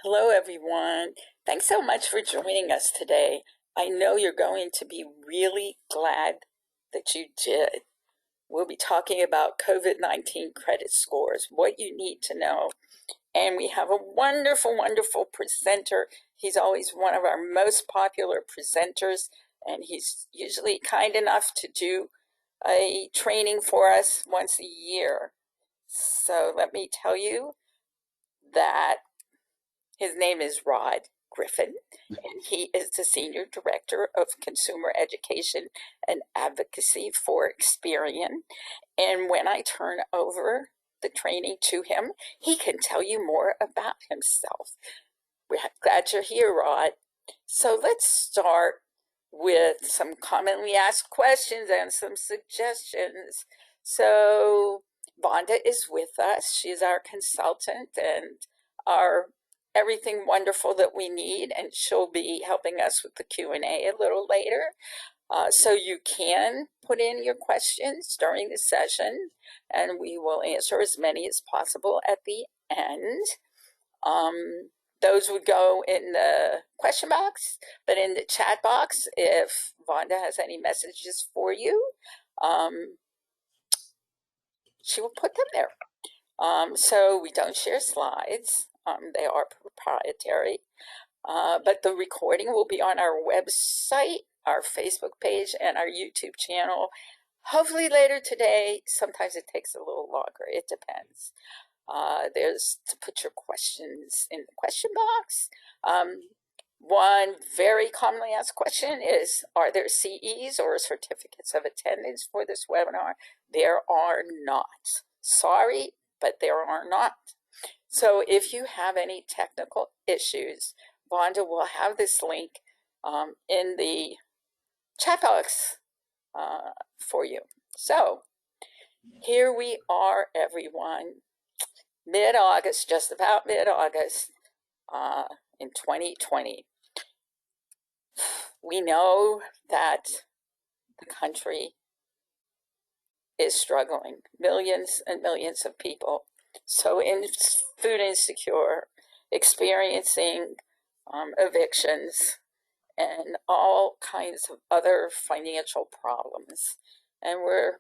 Hello, everyone. Thanks so much for joining us today. I know you're going to be really glad that you did. We'll be talking about COVID-19 credit scores, what you need to know. And we have a wonderful, wonderful presenter. He's always one of our most popular presenters, and he's usually kind enough to do a training for us once a year. So let me tell you that his name is Rod Griffin, and he is the Senior Director of Consumer Education and Advocacy for Experian. And when I turn over the training to him, he can tell you more about himself. We're glad you're here, Rod. So let's start with some commonly asked questions and some suggestions. So Vonda is with us. She's our consultant and our everything wonderful that we need, and she'll be helping us with the Q&A a little later. So you can put in your questions during the session, and we will answer as many as possible at the end. Those would go in the question box, but in the chat box, if Vonda has any messages for you, she will put them there. So we don't share slides. They are proprietary, but the recording will be on our website, our Facebook page, and our YouTube channel. Hopefully later today. Sometimes it takes a little longer. It depends. There's to put your questions in the question box. One very commonly asked question is, are there CEs or certificates of attendance for this webinar? There are not. Sorry, but there are not. So if you have any technical issues, Vonda will have this link in the chat box for you. So here we are, everyone. Mid-August, just about mid-August in 2020. We know that the country is struggling. Millions and millions of people so food insecure, experiencing evictions, and all kinds of other financial problems. And we're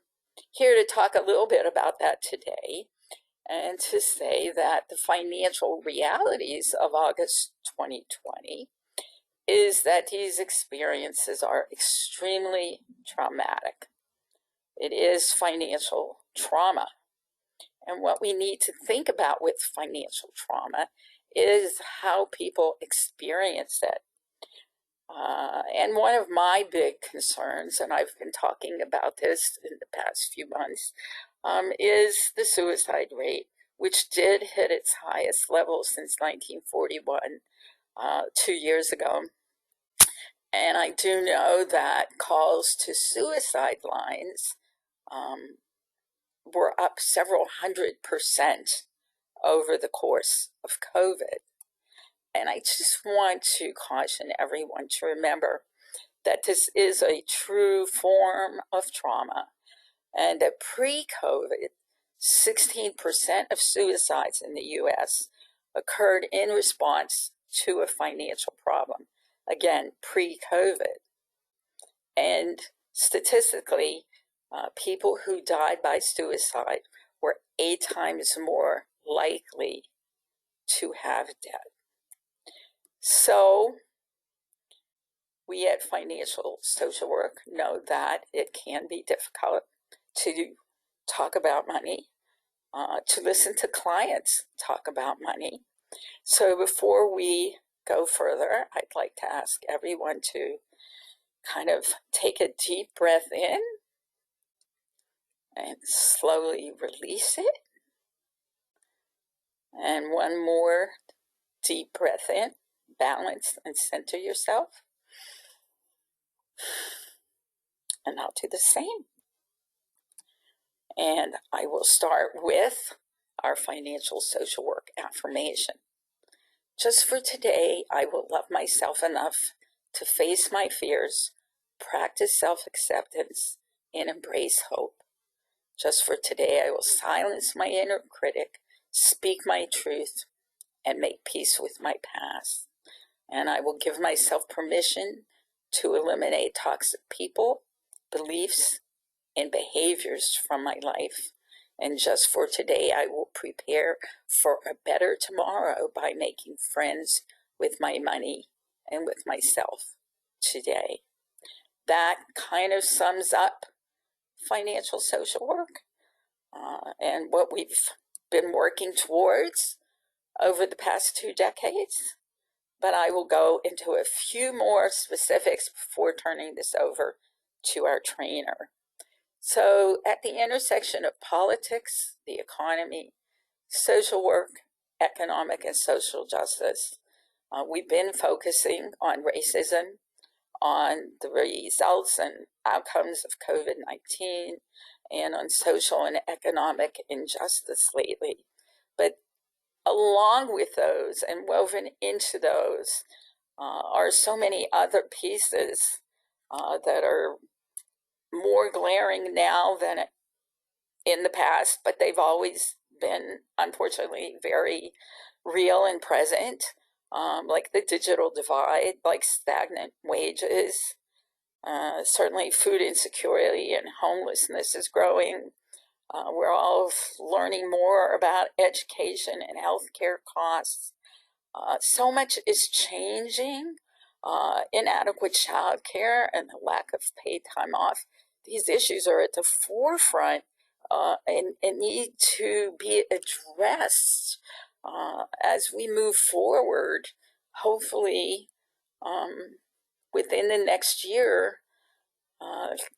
here to talk a little bit about that today, and to say that the financial realities of August 2020 is that these experiences are extremely traumatic. It is financial trauma. And what we need to think about with financial trauma is how people experience it. And one of my big concerns, and I've been talking about this in the past few months, is the suicide rate, which did hit its highest level since 1941, 2 years ago. And I do know that calls to suicide lines were up several 100% over the course of COVID. And I just want to caution everyone to remember that this is a true form of trauma, and that pre-COVID, 16% of suicides in the US occurred in response to a financial problem. Again, pre-COVID. And statistically, people who died by suicide were 8 times more likely to have debt. So we at Financial Social Work know that it can be difficult to talk about money, to listen to clients talk about money. So before we go further, I'd like to ask everyone to kind of take a deep breath in and slowly release it. And one more deep breath in. Balance and center yourself. And I'll do the same. And I will start with our financial social work affirmation. Just for today, I will love myself enough to face my fears, practice self-acceptance, and embrace hope. Just for today, I will silence my inner critic, speak my truth, and make peace with my past. And I will give myself permission to eliminate toxic people, beliefs, and behaviors from my life. And just for today, I will prepare for a better tomorrow by making friends with my money and with myself today. That kind of sums up financial social work and what we've been working towards over the past 2 decades. But I will go into a few more specifics before turning this over to our trainer. So at the intersection of politics, the economy, social work, economic and social justice, we've been focusing on racism, on the results and outcomes of COVID-19, and on social and economic injustice lately. But along with those and woven into those are so many other pieces that are more glaring now than in the past, but they've always been, unfortunately, very real and present, like the digital divide, like stagnant wages. Certainly food insecurity and homelessness is growing. We're all learning more about education and healthcare costs. So much is changing. Inadequate child care and the lack of paid time off. These issues are at the forefront and need to be addressed as we move forward, hopefully within the next year,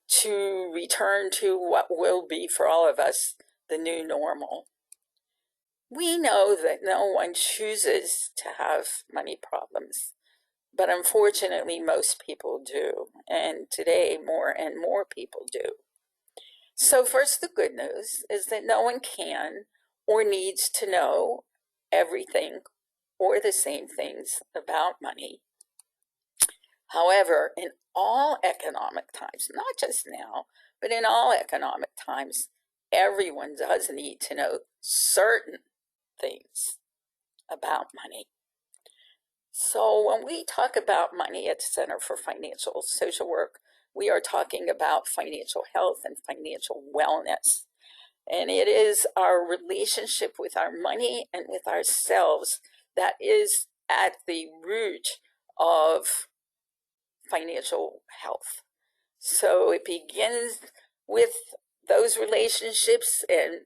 to return to what will be for all of us the new normal. We know that no one chooses to have money problems, but unfortunately most people do, and today more and more people do. So first, the good news is that no one can or needs to know everything or the same things about money. However, in all economic times, not just now, but in all economic times, everyone does need to know certain things about money. So when we talk about money at the Center for Financial Social Work, we are talking about financial health and financial wellness. And it is our relationship with our money and with ourselves that is at the root of financial health. So it begins with those relationships, and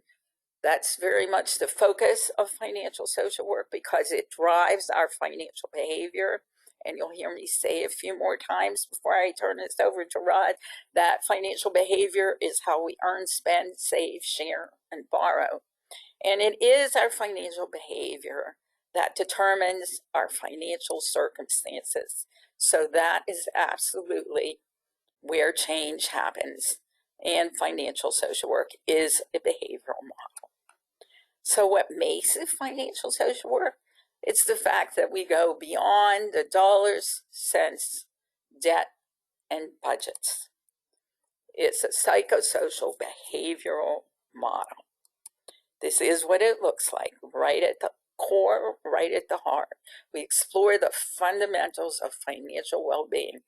that's very much the focus of financial social work because it drives our financial behavior. And you'll hear me say a few more times before I turn this over to Rod that financial behavior is how we earn, spend, save, share, and borrow. And it is our financial behavior that determines our financial circumstances. So that is absolutely where change happens. And financial social work is a behavioral model. So what makes it financial social work? It's the fact that we go beyond the dollars, cents, debt, and budgets. It's a psychosocial behavioral model. This is what it looks like, right at the core, right at the heart. We explore the fundamentals of financial well-being,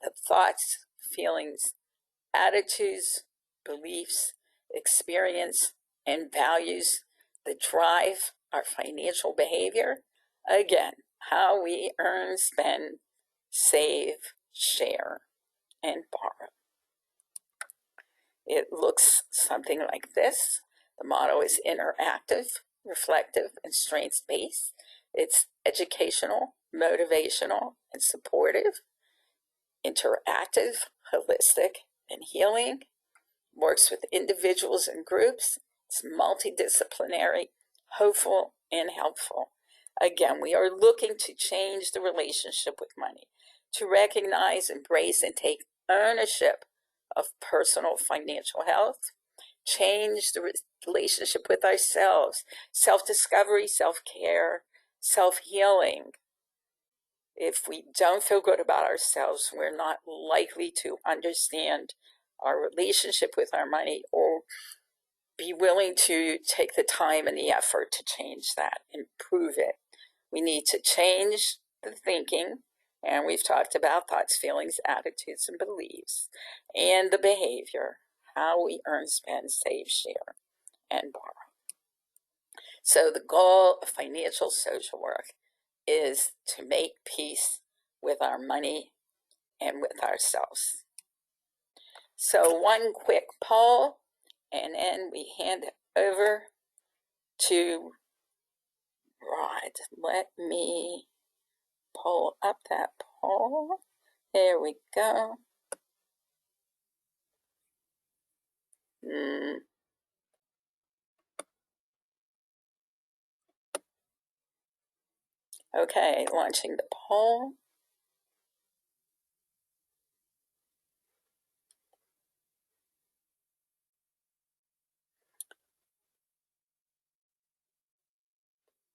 the thoughts, feelings, attitudes, beliefs, experience, and values that drive our financial behavior. Again, how we earn, spend, save, share, and borrow. It looks something like this. The model is interactive, reflective, and strengths-based. It's educational, motivational, and supportive, interactive, holistic, and healing, works with individuals and groups. It's multidisciplinary, hopeful, and helpful. Again, we are looking to change the relationship with money, to recognize, embrace, and take ownership of personal financial health, change the relationship with ourselves, self-discovery, self-care, self-healing. If we don't feel good about ourselves, we're not likely to understand our relationship with our money or be willing to take the time and the effort to change that, improve it. We need to change the thinking, and we've talked about thoughts, feelings, attitudes, and beliefs, and the behavior, how we earn, spend, save, share, and borrow. So the goal of financial social work is to make peace with our money and with ourselves. So one quick poll, and then we hand it over to Rod. Let me pull up that poll. There we go. Okay, launching the poll.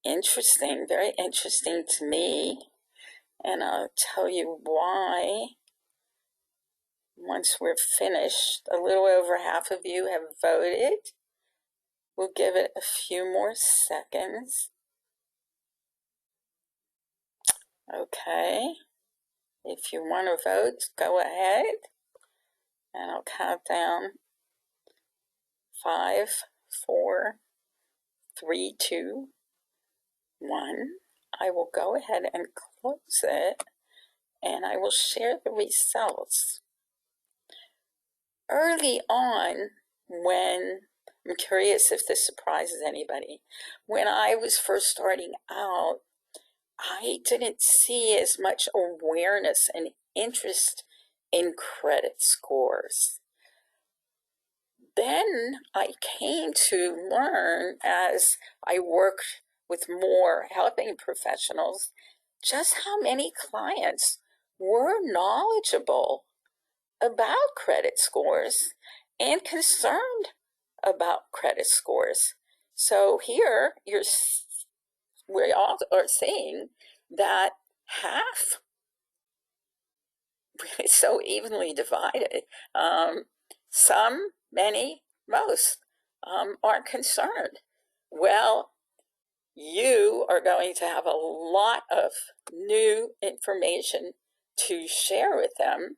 Interesting, very interesting to me. And I'll tell you why once we're finished. A little over half of you have voted. We'll give it a few more seconds. Okay. If you want to vote, go ahead. And I'll count down 5, 4, 3, 2, 1. I will go ahead and close it, and I will share the results. Early on, when, I'm curious if this surprises anybody, when I was first starting out, I didn't see as much awareness and interest in credit scores. Then I came to learn, as I worked with more helping professionals, just how many clients were knowledgeable about credit scores and concerned about credit scores. So here we all are seeing that half, really so evenly divided, some, many, most are concerned. Well, you are going to have a lot of new information to share with them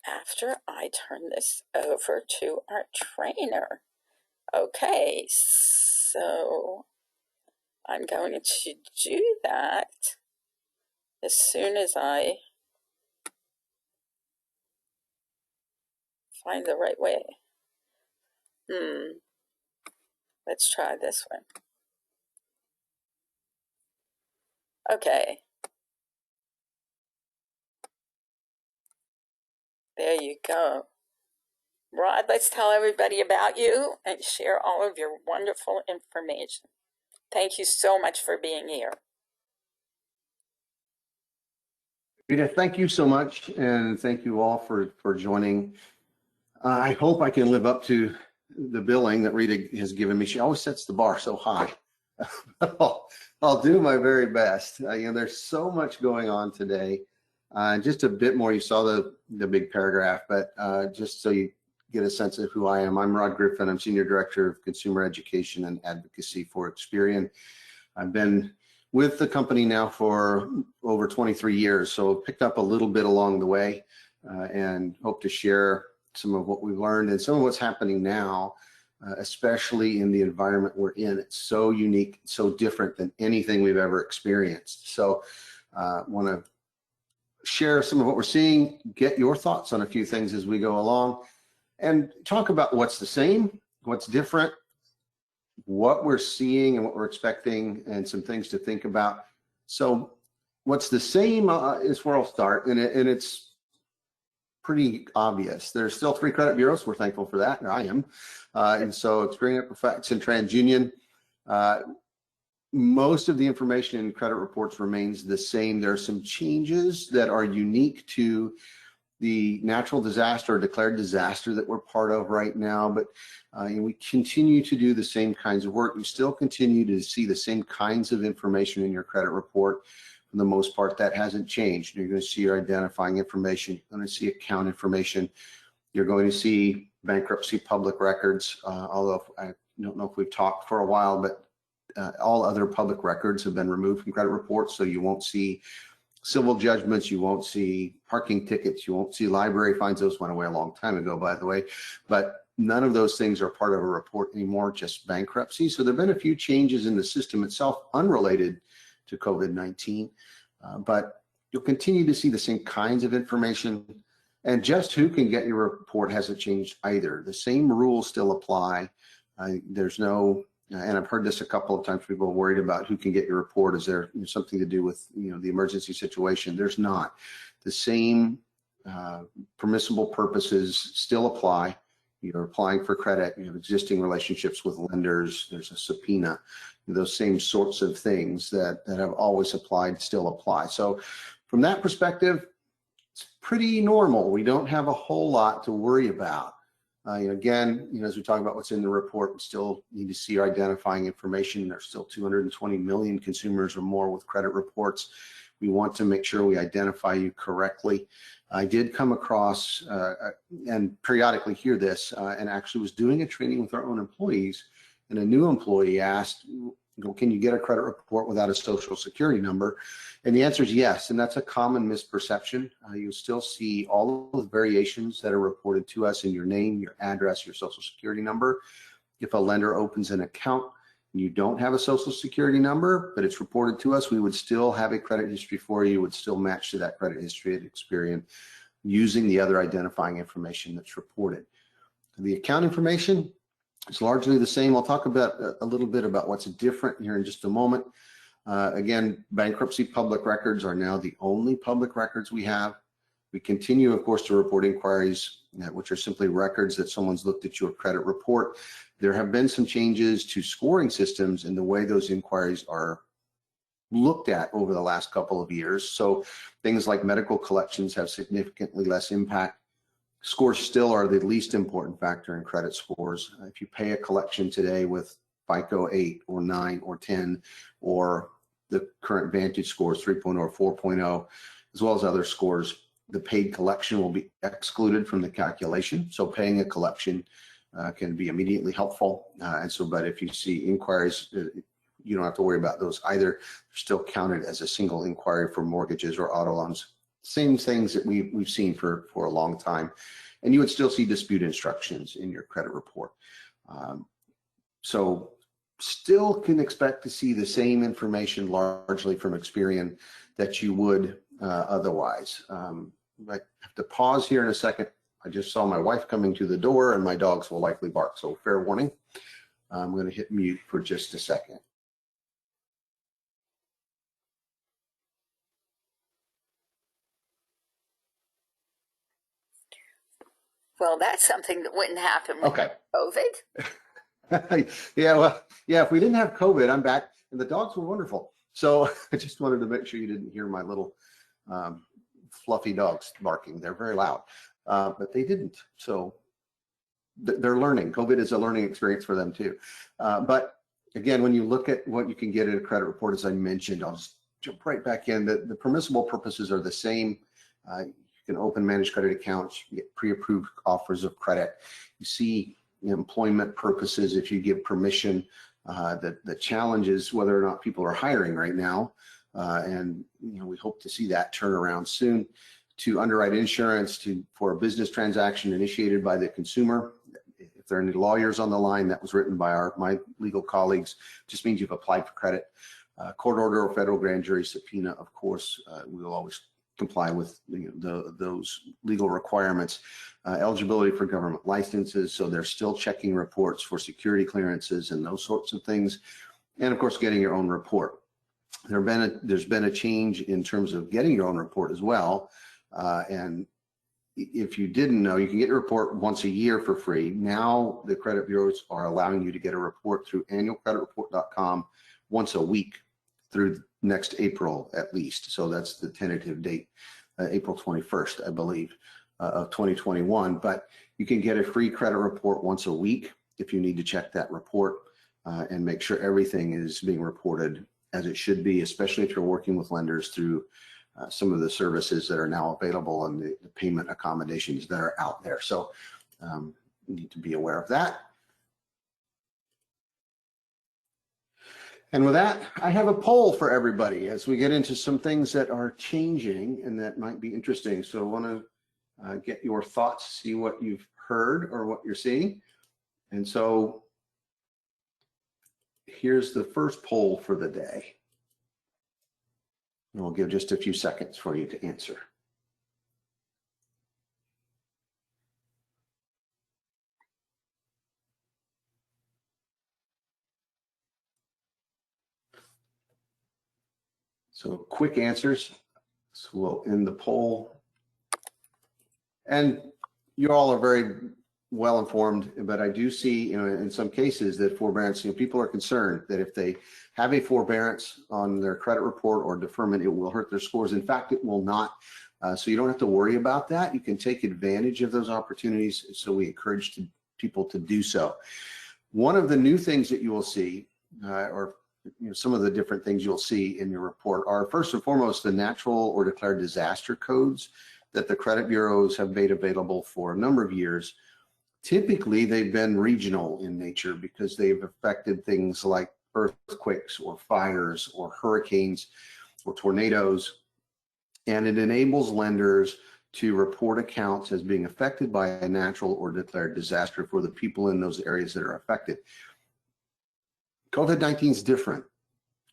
after I turn this over to our trainer. Okay, so I'm going to do that as soon as I find the right way. Let's try this one. Okay. There you go. Rod, let's tell everybody about you and share all of your wonderful information. Thank you so much for being here. Rita, thank you so much, and thank you all for joining. I hope I can live up to the billing that Rita has given me. She always sets the bar so high. I'll do my very best. There's so much going on today. Just a bit more, you saw the big paragraph, but just so you get a sense of who I am, I'm Rod Griffin. I'm Senior Director of Consumer Education and Advocacy for Experian. I've been with the company now for over 23 years, so picked up a little bit along the way and hope to share some of what we've learned and some of what's happening now, especially in the environment we're in. It's so unique, so different than anything we've ever experienced. So want to share some of what we're seeing, get your thoughts on a few things as we go along, and talk about what's the same, what's different, what we're seeing and what we're expecting, and some things to think about. So what's the same is where I'll start, and it's pretty obvious. There's still 3 credit bureaus. We're thankful for that, and I am. And so Experian, Equifax, and TransUnion. Most of the information in credit reports remains the same. There are some changes that are unique to the natural disaster or declared disaster that we're part of right now, but we continue to do the same kinds of work. You still continue to see the same kinds of information in your credit report. For the most part, that hasn't changed. You're going to see your identifying information, you're going to see account information, you're going to see bankruptcy public records, although I don't know if we've talked for a while, but all other public records have been removed from credit reports, so you won't see civil judgments, you won't see parking tickets, you won't see library fines. Those went away a long time ago, by the way, but none of those things are part of a report anymore, just bankruptcy. So there have been a few changes in the system itself unrelated to COVID-19, but you'll continue to see the same kinds of information, and just who can get your report hasn't changed either. The same rules still apply. There's no, and I've heard this a couple of times, people are worried about who can get your report. Is there something to do with the emergency situation? There's not. The same permissible purposes still apply. You're applying for credit, you have existing relationships with lenders, there's a subpoena, those same sorts of things that have always applied still apply. So from that perspective, it's pretty normal. We don't have a whole lot to worry about. Again, as we talk about what's in the report, we still need to see your identifying information. There's still 220 million consumers or more with credit reports. We want to make sure we identify you correctly. I did come across and periodically hear this, and actually was doing a training with our own employees, and a new employee asked, can you get a credit report without a social security number? And the answer is yes, and that's a common misperception. You'll still see all of the variations that are reported to us in your name, your address, your social security number. If a lender opens an account and you don't have a social security number, but it's reported to us, we would still have a credit history for you, would still match to that credit history at Experian using the other identifying information that's reported. The account information, it's largely the same. I'll talk about a little bit about what's different here in just a moment. Again, bankruptcy public records are now the only public records we have. We continue, of course, to report inquiries, which are simply records that someone's looked at your credit report. There have been some changes to scoring systems in the way those inquiries are looked at over the last couple of years. So things like medical collections have significantly less impact. Scores still are the least important factor in credit scores. If you pay a collection today with FICO 8 or 9 or 10, or the current Vantage scores 3.0 or 4.0, as well as other scores, the paid collection will be excluded from the calculation. So paying a collection can be immediately helpful. But if you see inquiries, you don't have to worry about those either. They're still counted as a single inquiry for mortgages or auto loans. Same things that we've seen for a long time. And you would still see dispute instructions in your credit report. So still can expect to see the same information largely from Experian that you would otherwise. I have to pause here in a second. I just saw my wife coming to the door and my dogs will likely bark, so fair warning. I'm going to hit mute for just a second. Well, that's something that wouldn't happen with COVID. Yeah, if we didn't have COVID, I'm back, and the dogs were wonderful. So I just wanted to make sure you didn't hear my little fluffy dogs barking. They're very loud, but they didn't. So they're learning. COVID is a learning experience for them too. But again, when you look at what you can get in a credit report, as I mentioned, I'll just jump right back in. The permissible purposes are the same. You can open managed credit accounts, you get pre-approved offers of credit. You see employment purposes if you give permission. The challenge is whether or not people are hiring right now. And we hope to see that turn around soon. To underwrite insurance for a business transaction initiated by the consumer. If there are any lawyers on the line, that was written by my legal colleagues, just means you've applied for credit. Court order or federal grand jury subpoena, of course, we will always comply with those legal requirements. Eligibility for government licenses, so they're still checking reports for security clearances and those sorts of things. And of course, getting your own report. There's been a change in terms of getting your own report as well. And if you didn't know, you can get your report once a year for free. Now the credit bureaus are allowing you to get a report through annualcreditreport.com once a week through next April at least. So that's the tentative date, April 21st, I believe, of 2021. But you can get a free credit report once a week if you need to check that report and make sure everything is being reported as it should be, especially if you're working with lenders through some of the services that are now available and the payment accommodations that are out there. So you need to be aware of that. And with that, I have a poll for everybody as we get into some things that are changing and that might be interesting. So I want to get your thoughts, see what you've heard or what you're seeing. And so here's the first poll for the day. And we'll give just a few seconds for you to answer. So quick answers. So we'll end the poll. And you all are very well informed, but I do see, in some cases that forbearance, people are concerned that if they have a forbearance on their credit report or deferment, it will hurt their scores. In fact, it will not. So you don't have to worry about that. You can take advantage of those opportunities. So we encourage people to do so. One of the new things that you will see, some of the different things you'll see in your report are, first and foremost, the natural or declared disaster codes that the credit bureaus have made available for a number of years. Typically, they've been regional in nature because they've affected things like earthquakes or fires or hurricanes or tornadoes. And it enables lenders to report accounts as being affected by a natural or declared disaster for the people in those areas that are affected. COVID-19 is different.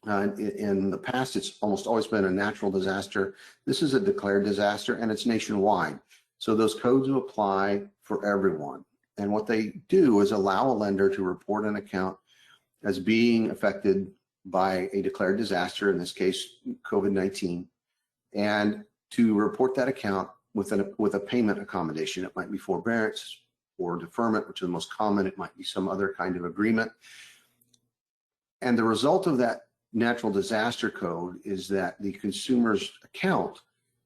In the past, it's almost always been a natural disaster. This is a declared disaster, and it's nationwide. So those codes will apply for everyone. And what they do is allow a lender to report an account as being affected by a declared disaster, in this case, COVID-19, and to report that account with a payment accommodation. It might be forbearance or deferment, which is the most common. It might be some other kind of agreement. And the result of that natural disaster code is that the consumer's account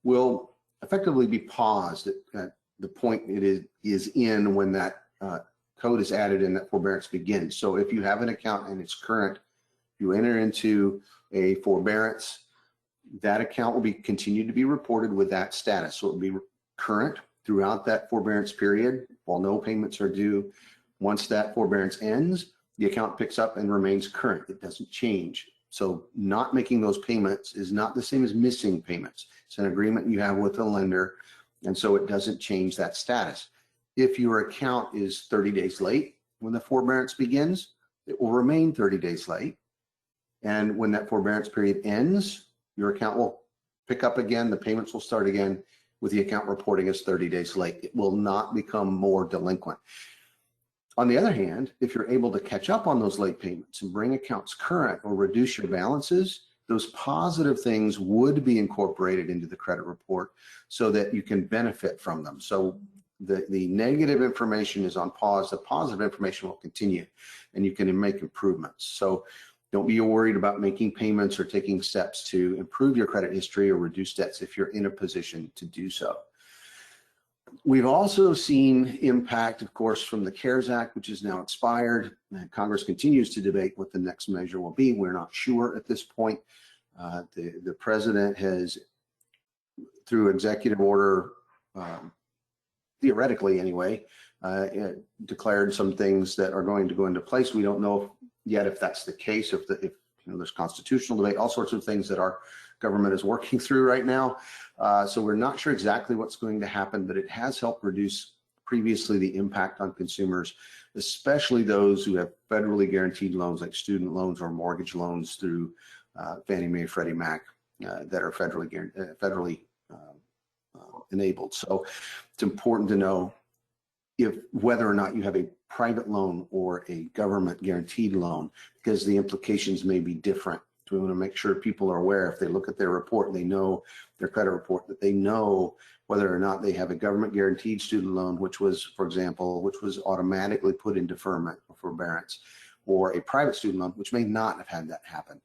will effectively be paused at the point it is in when that code is added and that forbearance begins. So if you have an account and it's current, you enter into a forbearance, that account will continue to be reported with that status. So it will be current throughout that forbearance period while no payments are due. Once that forbearance ends, the account picks up and remains current. It doesn't change. So not making those payments is not the same as missing payments. It's an agreement you have with the lender, and so it doesn't change that status. If your account is 30 days late when the forbearance begins, it will remain 30 days late. And when that forbearance period ends, your account will pick up again, the payments will start again with the account reporting as 30 days late. It will not become more delinquent. On the other hand, if you're able to catch up on those late payments and bring accounts current or reduce your balances, those positive things would be incorporated into the credit report so that you can benefit from them. So the negative information is on pause, the positive information will continue and you can make improvements. So don't be worried about making payments or taking steps to improve your credit history or reduce debts if you're in a position to do so. We've also seen impact, of course, from the CARES Act, which is now expired. Congress continues to debate what the next measure will be. We're not sure at this point. The president has, through executive order, theoretically anyway, declared some things that are going to go into place. We don't know yet if that's the case, if there's constitutional debate, all sorts of things that our government is working through right now. So we're not sure exactly what's going to happen, but it has helped reduce previously the impact on consumers, especially those who have federally guaranteed loans like student loans or mortgage loans through Fannie Mae, Freddie Mac that are federally enabled. So it's important to know whether or not you have a private loan or a government guaranteed loan, because the implications may be different. So we want to make sure people are aware, if they look at their report, they know their credit report, that they know whether or not they have a government guaranteed student loan, which was, for example, which was automatically put in deferment or forbearance, or a private student loan, which may not have had that happen.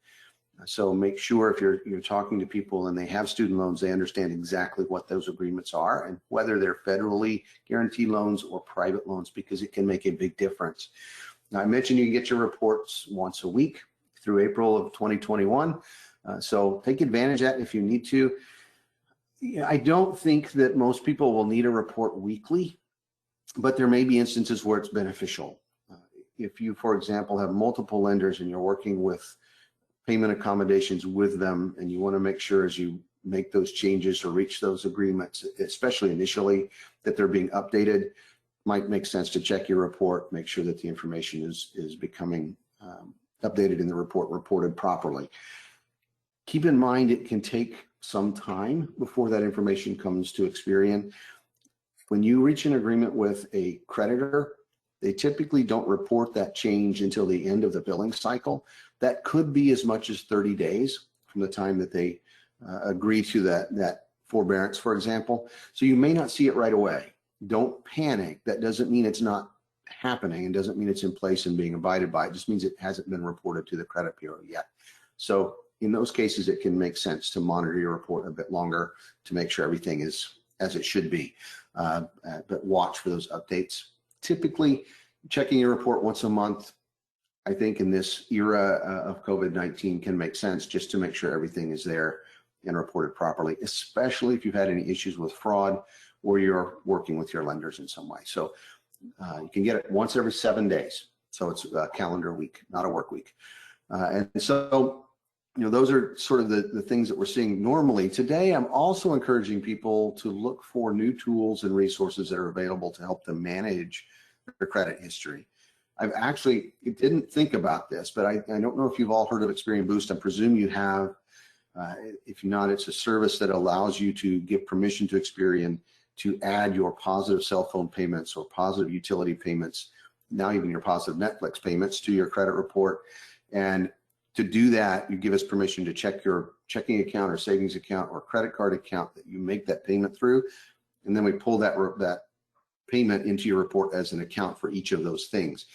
So make sure if you're talking to people and they have student loans, they understand exactly what those agreements are and whether they're federally guaranteed loans or private loans, because it can make a big difference. Now, I mentioned you can get your reports once a week through April of 2021. So take advantage of that if you need to. I don't think that most people will need a report weekly, but there may be instances where it's beneficial. If you, for example, have multiple lenders and you're working with payment accommodations with them, and you want to make sure as you make those changes or reach those agreements, especially initially, that they're being updated. Might make sense to check your report, make sure that the information is becoming updated in the report, reported properly. Keep in mind it can take some time before that information comes to Experian. When you reach an agreement with a creditor, they typically don't report that change until the end of the billing cycle. That could be as much as 30 days from the time that they agree to that forbearance, for example. So you may not see it right away. Don't panic. That doesn't mean it's not happening and doesn't mean it's in place and being abided by. It just means it hasn't been reported to the credit bureau yet. So in those cases, it can make sense to monitor your report a bit longer to make sure everything is as it should be. But watch for those updates. Typically, checking your report once a month, I think in this era of COVID-19 can make sense, just to make sure everything is there and reported properly, especially if you've had any issues with fraud or you're working with your lenders in some way. So you can get it once every 7 days. So it's a calendar week, not a work week. And so, those are sort of the things that we're seeing normally. Today, I'm also encouraging people to look for new tools and resources that are available to help them manage their credit history. I've actually didn't think about this, but I don't know if you've all heard of Experian Boost. I presume you have. If not, it's a service that allows you to give permission to Experian to add your positive cell phone payments or positive utility payments, now even your positive Netflix payments, to your credit report. And to do that, you give us permission to check your checking account or savings account or credit card account that you make that payment through. And then we pull that payment into your report as an account for each of those things.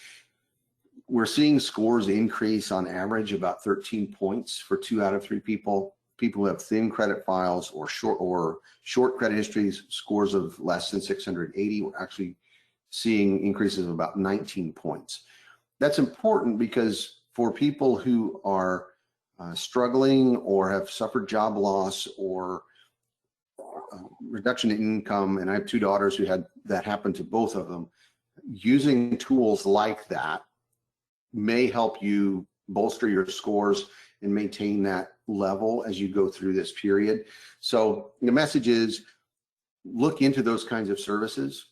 We're seeing scores increase on average about 13 points for 2 out of 3 people. People who have thin credit files or short credit histories, scores of less than 680, we're actually seeing increases of about 19 points. That's important because for people who are struggling or have suffered job loss or reduction in income, and I have 2 daughters who had that happen to both of them, using tools like that may help you bolster your scores and maintain that level as you go through this period. So the message is, look into those kinds of services.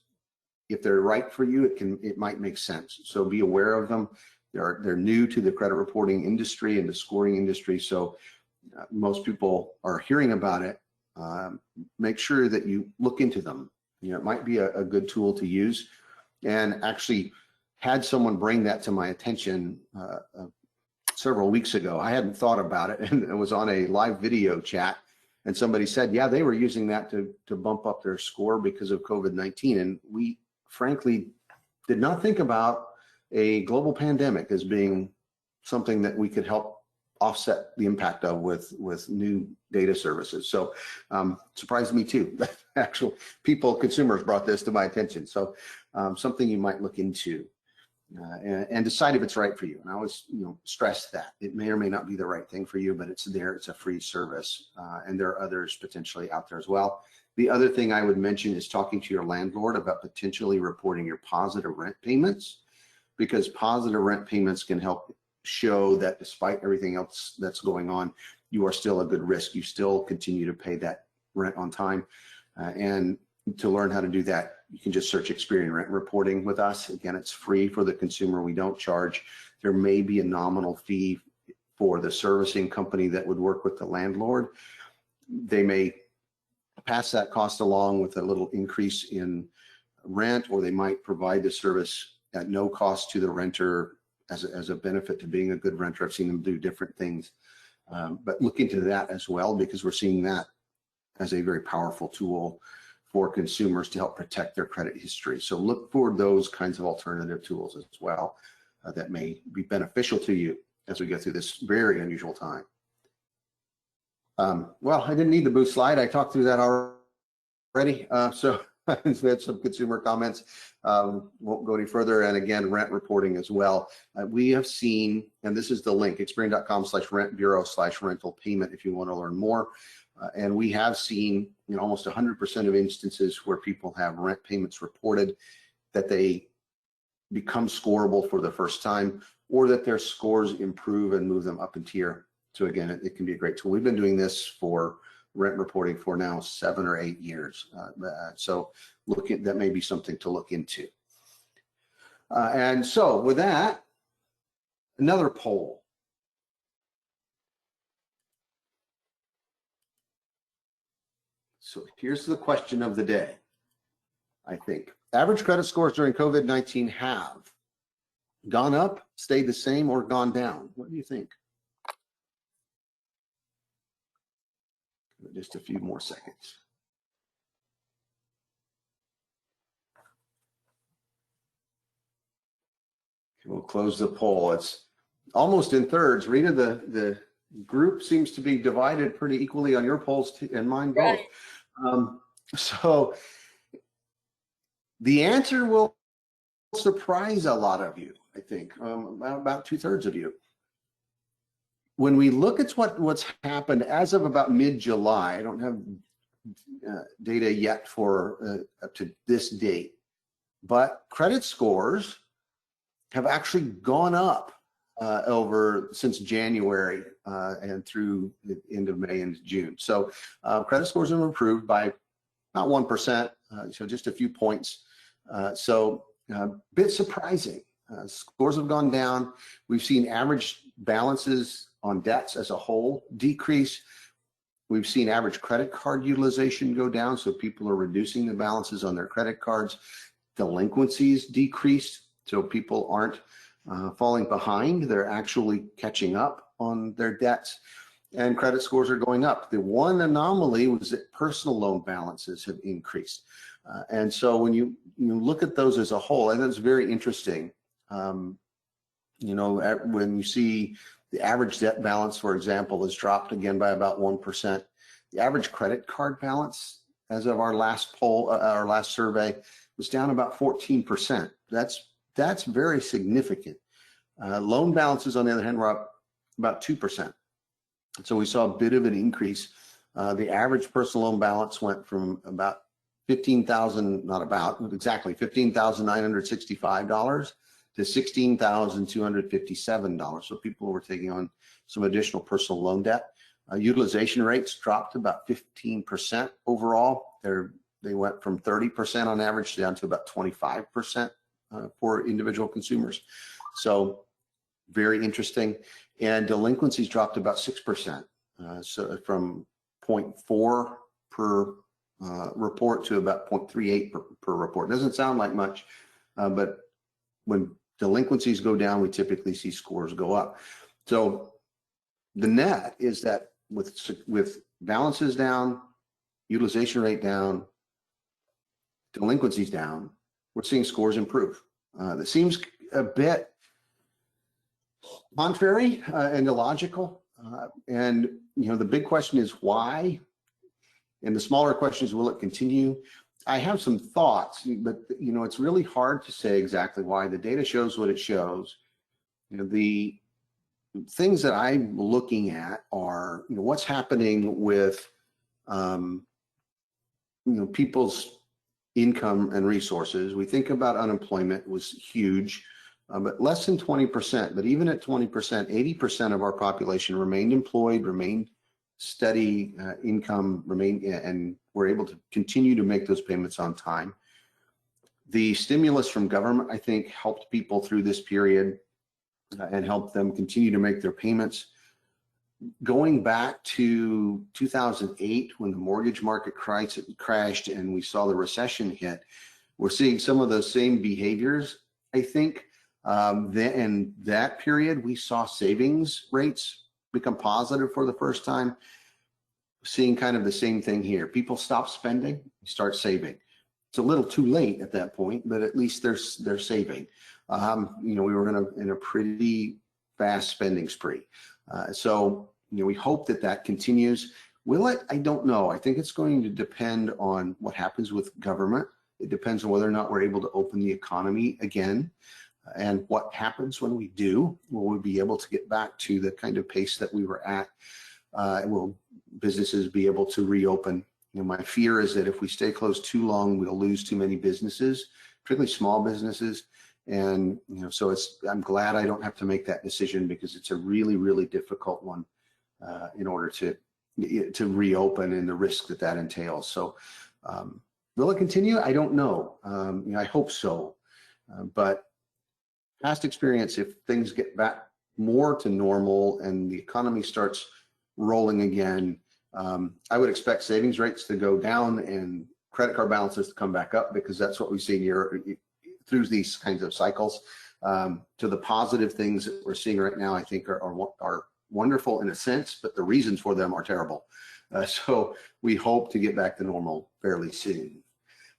If they're right for you, it might make sense. So be aware of them. They're new to the credit reporting industry and the scoring industry, so most people are hearing about it. Make sure that you look into them. It might be a good tool to use. And actually had someone bring that to my attention several weeks ago. I hadn't thought about it, and it was on a live video chat, and somebody said, yeah, they were using that to bump up their score because of COVID-19. And we frankly did not think about a global pandemic as being something that we could help offset the impact of with new data services. So surprised me too. Actual consumers brought this to my attention. So something you might look into and decide if it's right for you. And I always stress that it may or may not be the right thing for you, but it's there. It's a free service, and there are others potentially out there as well. The other thing I would mention is talking to your landlord about potentially reporting your positive rent payments, because positive rent payments can help show that despite everything else that's going on, you are still a good risk. You still continue to pay that rent on time. And to learn how to do that, you can just search Experian Rent Reporting with us. Again, it's free for the consumer. We don't charge. There may be a nominal fee for the servicing company that would work with the landlord. They may pass that cost along with a little increase in rent, or they might provide the service at no cost to the renter as a benefit to being a good renter. I've seen them do different things, but look into that as well, because we're seeing that as a very powerful tool for consumers to help protect their credit history. So look for those kinds of alternative tools as well that may be beneficial to you as we go through this very unusual time. Well, I didn't need the boost slide. I talked through that already. So we had some consumer comments. Won't go any further. And again, rent reporting as well. We have seen, and this is the link, experian.com/rentbureau/rental payment if you want to learn more. And we have seen in almost 100% of instances where people have rent payments reported that they become scoreable for the first time, or that their scores improve and move them up in tier. So again, it can be a great tool. We've been doing this for rent reporting for now 7 or 8 years. So that may be something to look into. And so with that, another poll. So here's the question of the day, I think. Average credit scores during COVID-19 have gone up, stayed the same, or gone down? What do you think? Just a few more seconds. We'll close the poll. It's almost in thirds. Rita, the group seems to be divided pretty equally on your polls and mine both. Right. So the answer will surprise a lot of you, I think, about 2/3 of you. When we look at what's happened as of about mid-July, I don't have data yet for up to this date, but credit scores have actually gone up since January and through the end of May and June. So credit scores have improved by not 1%, so just a few points. So a bit surprising. Scores have gone down. We've seen average balances on debts as a whole decrease. We've seen average credit card utilization go down, so people are reducing the balances on their credit cards. Delinquencies decreased, so people aren't falling behind. They're actually catching up on their debts, and credit scores are going up. The one anomaly was that personal loan balances have increased. And so when you look at those as a whole, and that's very interesting. When you see the average debt balance, for example, has dropped again by about 1%. The average credit card balance, as of our last poll, our last survey, was down about 14%. That's very significant. Loan balances, on the other hand, were up about 2%. So we saw a bit of an increase. The average personal loan balance went from about $15,965 to $16,257. So people were taking on some additional personal loan debt. Utilization rates dropped about 15% overall. They went from 30% on average down to about 25% for individual consumers. So very interesting. And delinquencies dropped about 6%. So from 0.4 per report to about 0.38 per report. Doesn't sound like much, but when delinquencies go down, we typically see scores go up. So the net is that with balances down, utilization rate down, delinquencies down, we're seeing scores improve. That seems a bit contrary and illogical. And the big question is why? And the smaller question is, will it continue? I have some thoughts, but it's really hard to say exactly why. The data shows what it shows. The things that I'm looking at are, what's happening with, people's income and resources. We think about unemployment was huge, but less than 20%. But even at 20%, 80% of our population remained employed, remained steady income, and we're able to continue to make those payments on time. The stimulus from government, I think, helped people through this period and helped them continue to make their payments. Going back to 2008, when the mortgage market crashed and we saw the recession hit, we're seeing some of those same behaviors, I think. In that period, we saw savings rates become positive for the first time. Seeing kind of the same thing here. People stop spending, start saving. It's a little too late at that point, but at least they're saving. We were in a pretty fast spending spree. So we hope that continues. Will it? I don't know. I think it's going to depend on what happens with government. It depends on whether or not we're able to open the economy again. And what happens when we do? Will we be able to get back to the kind of pace that we were at? Will businesses be able to reopen? My fear is that if we stay closed too long, we'll lose too many businesses, particularly small businesses. And so I'm glad I don't have to make that decision, because it's a really, really difficult one in order to reopen and the risk that that entails. So will it continue? I don't know. I hope so. But past experience, if things get back more to normal and the economy starts rolling again, I would expect savings rates to go down and credit card balances to come back up, because that's what we've seen here through these kinds of cycles. To the positive things that we're seeing right now, I think are wonderful in a sense, but the reasons for them are terrible. So we hope to get back to normal fairly soon.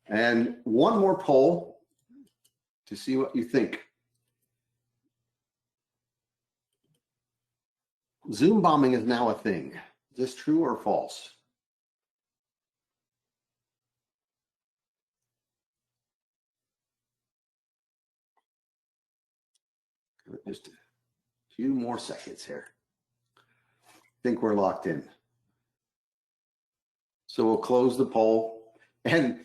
And one more poll to see what you think. Zoom bombing is now a thing. Is this true or false? Just a few more seconds here. I think we're locked in. So we'll close the poll. And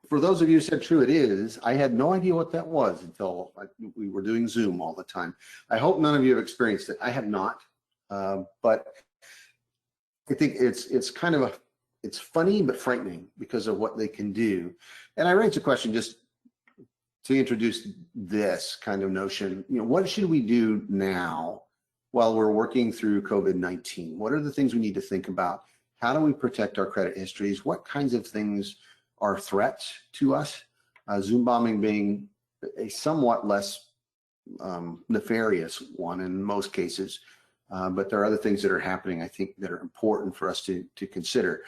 for those of you who said true, it is. I had no idea what that was until we were doing Zoom all the time. I hope none of you have experienced it. I have not, but I think it's kind of it's funny but frightening because of what they can do. And I raised a question just to introduce this kind of notion. What should we do now while we're working through COVID-19? What are the things we need to think about? How do we protect our credit histories? What kinds of things are threats to us? Zoom bombing being a somewhat less nefarious one in most cases, but there are other things that are happening, I think, that are important for us to consider.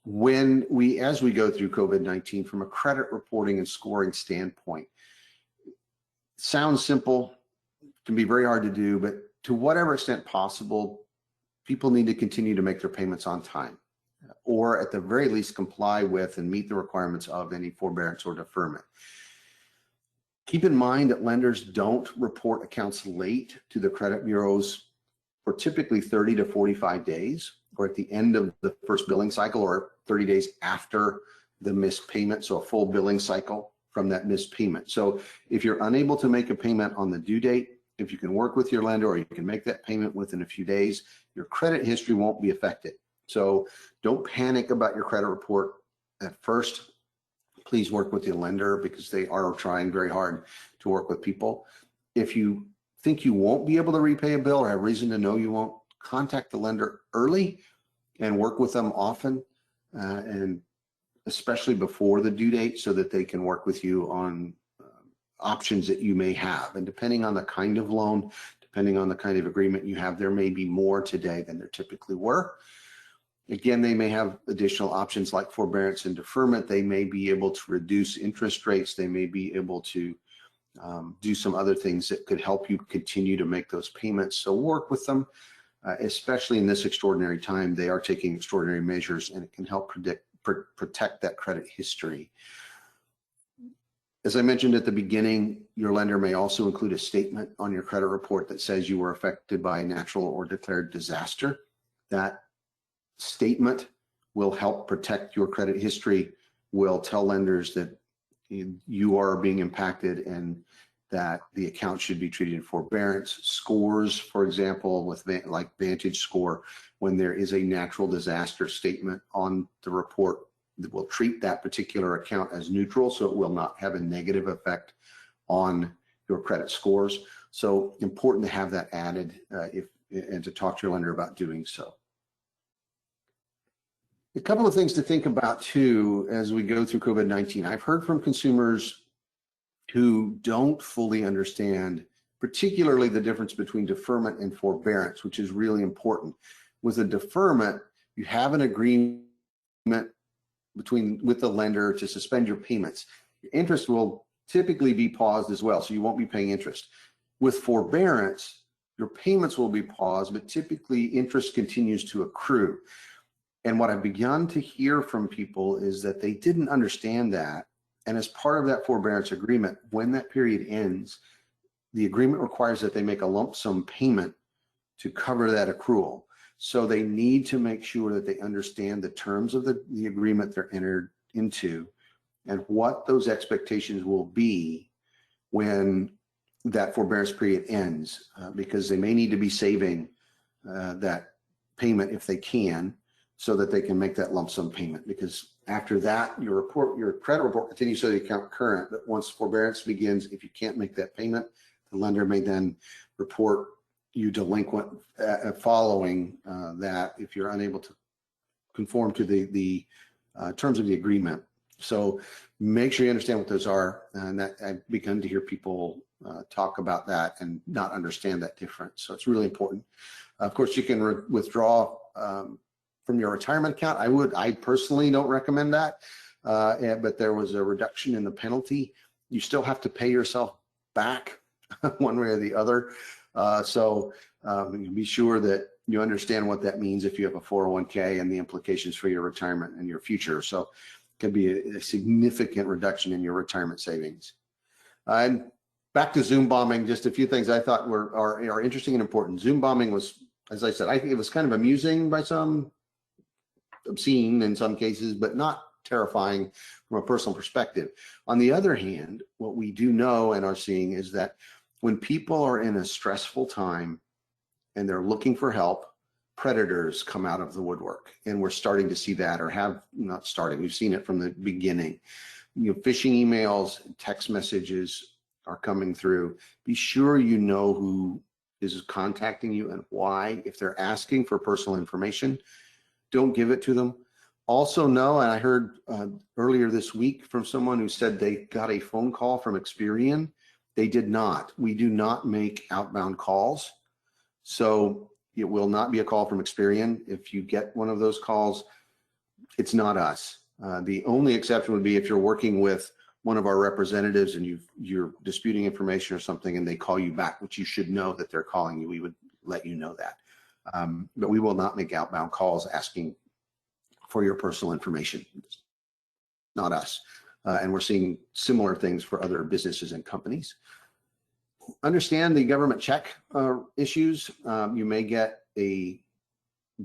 As we go through COVID-19 from a credit reporting and scoring standpoint, sounds simple, can be very hard to do, but to whatever extent possible, people need to continue to make their payments on time, or at the very least comply with and meet the requirements of any forbearance or deferment. Keep in mind that lenders don't report accounts late to the credit bureaus for typically 30 to 45 days, or at the end of the first billing cycle, or 30 days after the missed payment, so a full billing cycle from that missed payment. So if you're unable to make a payment on the due date, if you can work with your lender or you can make that payment within a few days, your credit history won't be affected. So don't panic about your credit report at first. Please work with your lender because they are trying very hard to work with people. If you think you won't be able to repay a bill or have reason to know you won't, contact the lender early and work with them often, and especially before the due date, so that they can work with you on options that you may have. And depending on the kind of loan, depending on the kind of agreement you have, there may be more today than there typically were. Again, they may have additional options like forbearance and deferment. They may be able to reduce interest rates. They may be able to do some other things that could help you continue to make those payments. So work with them, especially in this extraordinary time. They are taking extraordinary measures, and it can help protect that credit history. As I mentioned at the beginning, your lender may also include a statement on your credit report that says you were affected by a natural or declared disaster. That statement will help protect your credit history, will tell lenders that you are being impacted and that the account should be treated in forbearance. Scores, for example, with like Vantage Score, when there is a natural disaster statement on the report, that will treat that particular account as neutral, so it will not have a negative effect on your credit scores. So important to have that added and to talk to your lender about doing so. A couple of things to think about too as we go through COVID-19. I've heard from consumers who don't fully understand, particularly the difference between deferment and forbearance, which is really important. With a deferment, you have an agreement with the lender to suspend your payments. Your interest will typically be paused as well, so you won't be paying interest. With forbearance, your payments will be paused, but typically interest continues to accrue. And what I've begun to hear from people is that they didn't understand that. And as part of that forbearance agreement, when that period ends, the agreement requires that they make a lump sum payment to cover that accrual. So they need to make sure that they understand the terms of the agreement they're entered into and what those expectations will be when that forbearance period ends, because they may need to be saving that payment if they can, so that they can make that lump sum payment. Because after that, your credit report continues to the account current, but once forbearance begins, if you can't make that payment, the lender may then report you delinquent following that if you're unable to conform to the terms of the agreement. So make sure you understand what those are, and that I've begun to hear people talk about that and not understand that difference. So it's really important. Of course, you can withdraw from your retirement account. I personally don't recommend that, but there was a reduction in the penalty. You still have to pay yourself back one way or the other. So be sure that you understand what that means if you have a 401k and the implications for your retirement and your future. So it could be a significant reduction in your retirement savings. And back to Zoom bombing, just a few things I thought are interesting and important. Zoom bombing was, as I said, I think it was kind of amusing by some, obscene in some cases, but not terrifying from a personal perspective. On the other hand, what we do know and are seeing is that when people are in a stressful time and they're looking for help, predators come out of the woodwork. And we're starting to see that, or have not started, we've seen it from the beginning. Phishing emails, text messages are coming through. Be sure you know who is contacting you and why. If they're asking for personal information, don't give it to them. Also know, and I heard earlier this week from someone who said they got a phone call from Experian. They did not. We do not make outbound calls. So it will not be a call from Experian. If you get one of those calls, it's not us. The only exception would be if you're working with one of our representatives and you're disputing information or something and they call you back, which you should know that they're calling you. We would let you know that. But we will not make outbound calls asking for your personal information. Not us. And we're seeing similar things for other businesses and companies. Understand the government check issues. You may get a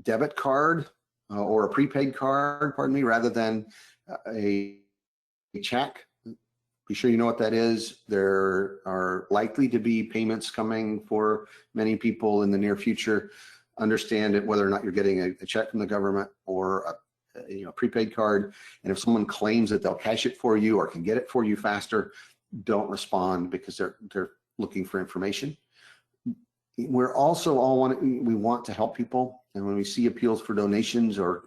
debit card or a prepaid card, pardon me, rather than a check. Be sure you know what that is. There are likely to be payments coming for many people in the near future. Understand it, whether or not you're getting a check from the government or a prepaid card. And if someone claims that they'll cash it for you or can get it for you faster, don't respond, because they're looking for information. We're also we want to help people, and when we see appeals for donations or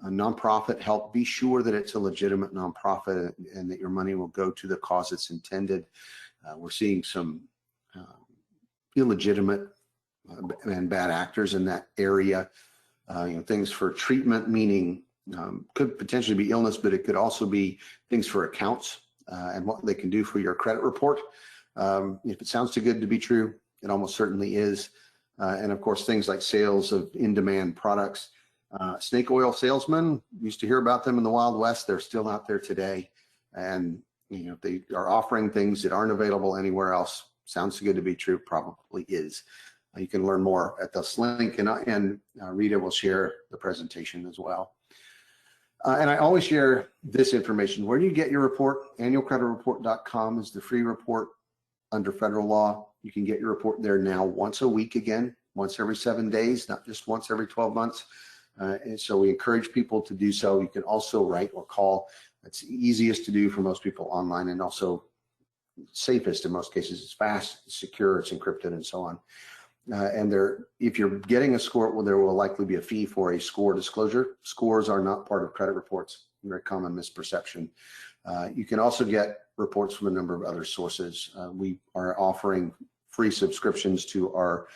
a nonprofit help, be sure that it's a legitimate nonprofit and that your money will go to the cause it's intended. We're seeing some illegitimate and bad actors in that area. Things for treatment, meaning could potentially be illness, but it could also be things for accounts and what they can do for your credit report. If it sounds too good to be true, it almost certainly is. And of course, things like sales of in-demand products. Snake oil salesmen, used to hear about them in the Wild West. They're still out there today. And they are offering things that aren't available anywhere else. Sounds too good to be true, probably is. You can learn more at this link, and Rita will share the presentation as well. And I always share this information. Where do you get your report? Annualcreditreport.com is the free report under federal law. You can get your report there now once a week again, once every 7 days, not just once every 12 months. And so we encourage people to do so. You can also write or call. It's easiest to do for most people online, and also safest in most cases. It's fast, it's secure, it's encrypted, and so on. And if you're getting a score, well, there will likely be a fee for a score disclosure. Scores are not part of credit reports. Very common misperception. You can also get reports from a number of other sources. We are offering free subscriptions to our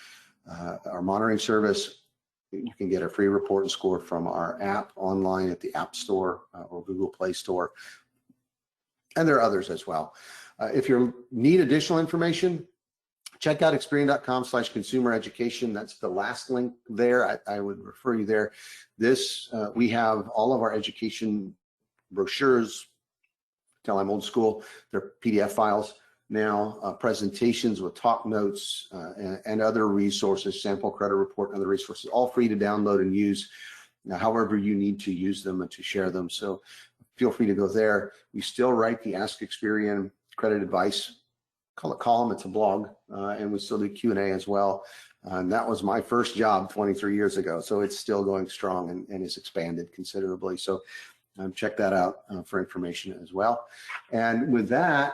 monitoring service. You can get a free report and score from our app online at the App Store or Google Play Store. And there are others as well. If you need additional information, check out Experian.com/consumer education. That's the last link there. I would refer you there. We have all of our education brochures. Tell I'm old school. They're PDF files now, presentations with talk notes and other resources, sample credit report and other resources, all free to download and use however you need to use them and to share them. So feel free to go there. We still write the Ask Experian Credit Advice column. It's a blog, and we still do Q&A as well. And that was my first job 23 years ago. So it's still going strong and has expanded considerably. So check that out for information as well. And with that,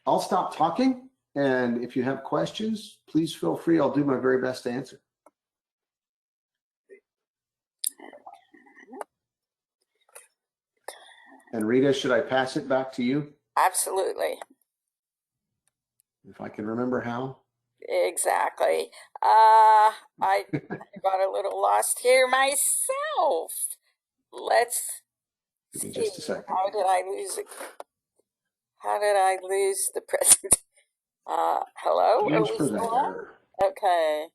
I'll stop talking. And if you have questions, please feel free. I'll do my very best to answer. And Rita, should I pass it back to you? Absolutely. If I can remember how. Exactly. I got a little lost here myself. Let's Give me see. just a second. How did I lose it? How did I lose the present? Hello? Are Change we still on? presenter. Okay.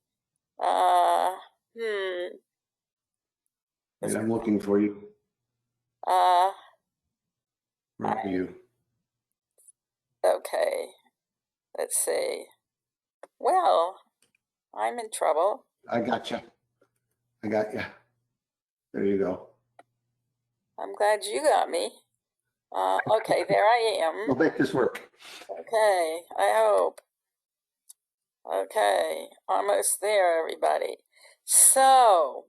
Wait, I'm looking for you. Where are you? Okay. Let's see. Well, I'm in trouble. I got you. I got you. There you go. I'm glad you got me. Okay, there I am. We'll make this work. Okay, I hope. Okay, almost there, everybody. So,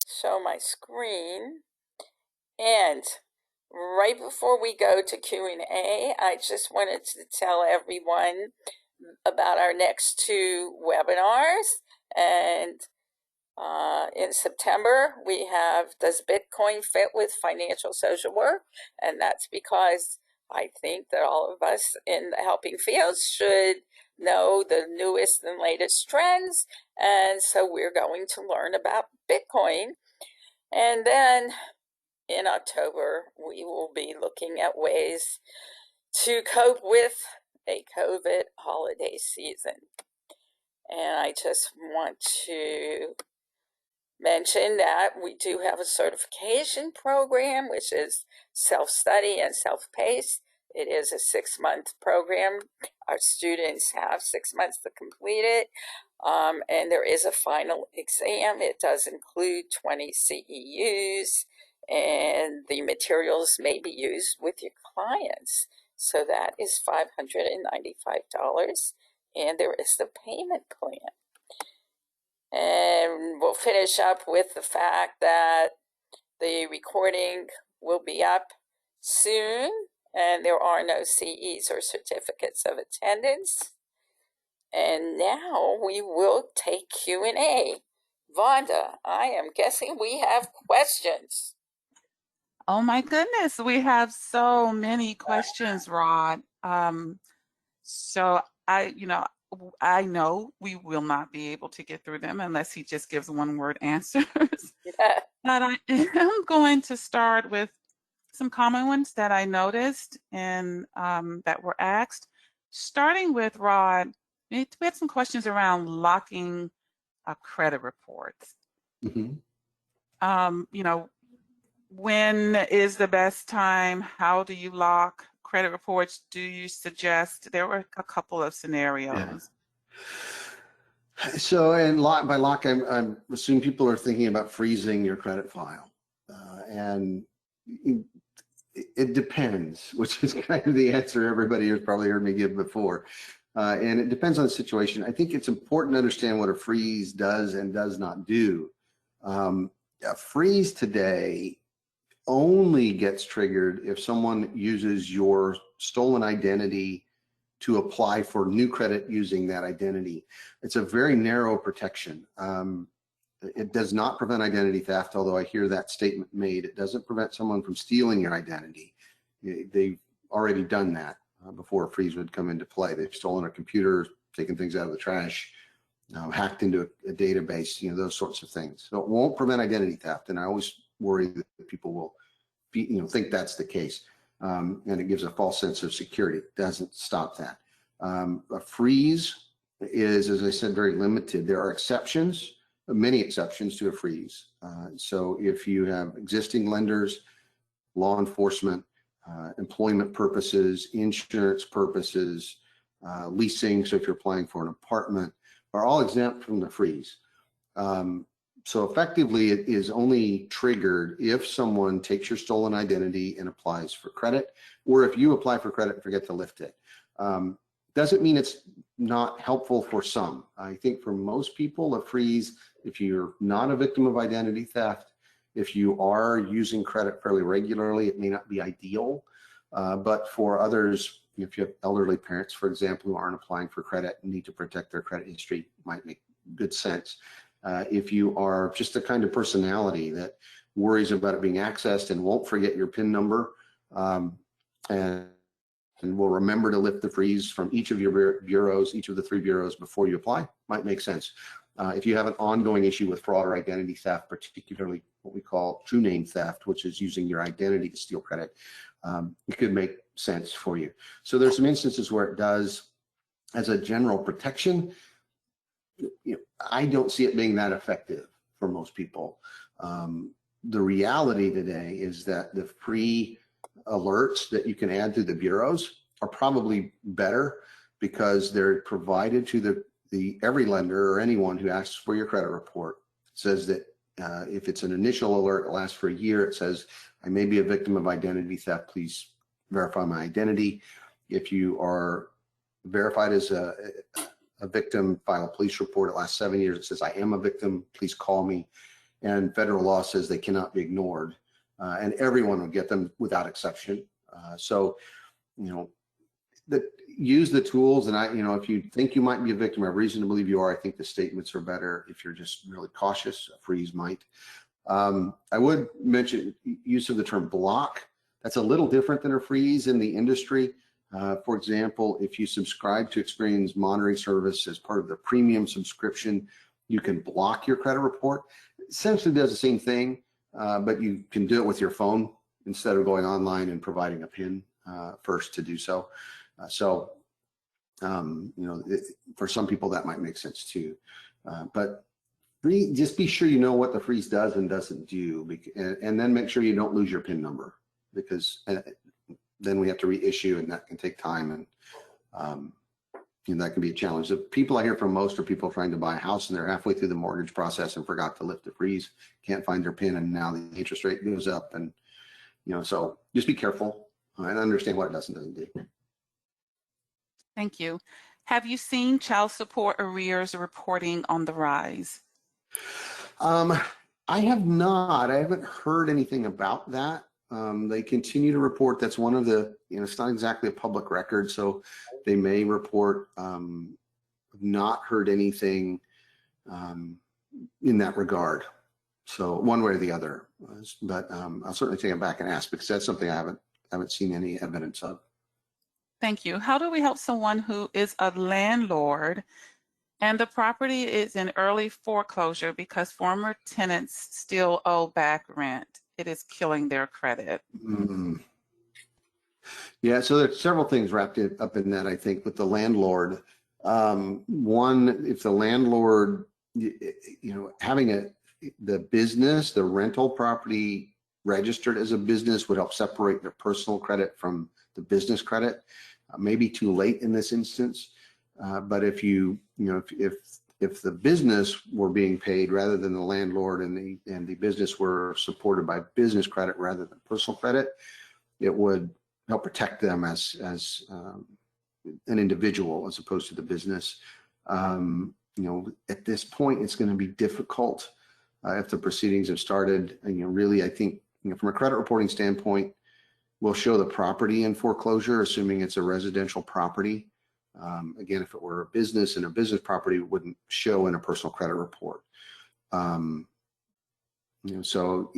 show my screen. And right before we go to Q&A, I just wanted to tell everyone about our next 2 webinars. And in September, we have Does Bitcoin Fit with Financial Social Work? And that's because I think that all of us in the helping fields should know the newest and latest trends. And so we're going to learn about Bitcoin. And then in October, we will be looking at ways to cope with a COVID holiday season. And I just want to mention that we do have a certification program, which is self-study and self-paced. It is a 6-month program. Our students have 6 months to complete it. And there is a final exam. It does include 20 CEUs, and the materials may be used with your clients. So that is $595, and there is the payment plan. And we'll finish up with the fact that the recording will be up soon, and there are no CEs or certificates of attendance. And now we will take Q&A. Vonda, I am guessing we have questions. Oh my goodness, we have so many questions, Rod. So I know we will not be able to get through them unless he just gives one-word answers. Yeah. But I am going to start with some common ones that I noticed and that were asked. Starting with Rod, we had some questions around locking credit reports. Mm-hmm. When is the best time? How do you lock credit reports? Do you suggest? There were a couple of scenarios. Yeah. So, and by lock, I'm assuming people are thinking about freezing your credit file, and it depends, which is kind of the answer everybody has probably heard me give before. And it depends on the situation. I think it's important to understand what a freeze does and does not do. A freeze today only gets triggered if someone uses your stolen identity to apply for new credit using that identity. It's a very narrow protection. It does not prevent identity theft, although I hear that statement made. It doesn't prevent someone from stealing your identity. They've already done that before a freeze would come into play. They've stolen a computer, taken things out of the trash, hacked into a database, those sorts of things. So it won't prevent identity theft. And I always worry that people will think that's the case. And it gives a false sense of security. It doesn't stop that. A freeze is, as I said, very limited. There are exceptions, many exceptions to a freeze. So if you have existing lenders, law enforcement, employment purposes, insurance purposes, leasing, so if you're applying for an apartment, are all exempt from the freeze. So effectively, it is only triggered if someone takes your stolen identity and applies for credit, or if you apply for credit and forget to lift it. Doesn't mean it's not helpful for some. I think for most people, a freeze, if you're not a victim of identity theft, if you are using credit fairly regularly, it may not be ideal. But for others, if you have elderly parents, for example, who aren't applying for credit and need to protect their credit history, it might make good sense. If you are just the kind of personality that worries about it being accessed and won't forget your PIN number, and will remember to lift the freeze from each of your bureaus, each of the 3 bureaus before you apply, might make sense. If you have an ongoing issue with fraud or identity theft, particularly what we call true name theft, which is using your identity to steal credit, it could make sense for you. So there's some instances where it does. As a general protection, I don't see it being that effective for most people. The reality today is that the free alerts that you can add to the bureaus are probably better because they're provided to every lender or anyone who asks for your credit report. It says that if it's an initial alert, it lasts for a year. It says, I may be a victim of identity theft. Please verify my identity. If you are verified as a victim, file a police report. It lasts 7 years. It says, I am a victim. Please call me. And federal law says they cannot be ignored. And everyone would get them without exception. So, use the tools. And if you think you might be a victim, I have reason to believe you are. I think the statements are better. If you're just really cautious, a freeze might. I would mention use of the term block. That's a little different than a freeze in the industry. For example, if you subscribe to Experian's monitoring service as part of the premium subscription, you can block your credit report. It essentially does the same thing. But you can do it with your phone instead of going online and providing a PIN first to do so. For some people that might make sense too. But just be sure you know what the freeze does and doesn't do, and then make sure you don't lose your PIN number, because then we have to reissue, and that can take time, and that can be a challenge. The people I hear from most are people trying to buy a house and they're halfway through the mortgage process and forgot to lift the freeze, can't find their PIN, and now the interest rate goes up. And so just be careful and understand what it does and doesn't do. Thank you. Have you seen child support arrears reporting on the rise? I have not. I haven't heard anything about that. They continue to report. That's one of the, it's not exactly a public record, so they may report. Not heard anything in that regard. So one way or the other, but I'll certainly take it back and ask, because that's something I haven't seen any evidence of. Thank you. How do we help someone who is a landlord and the property is in early foreclosure because former tenants still owe back rent? It is killing their credit. Yeah, so there's several things wrapped up in that, I think, with the landlord. One, if the landlord, having the business, the rental property registered as a business would help separate their personal credit from the business credit. Maybe too late in this instance, but if if the business were being paid rather than the landlord, and the business were supported by business credit rather than personal credit, it would help protect them as an individual as opposed to the business. At this point, it's going to be difficult if the proceedings have started. And really, I think from a credit reporting standpoint, we'll show the property in foreclosure, assuming it's a residential property. Again, if it were a business and a business property, it wouldn't show in a personal credit report. So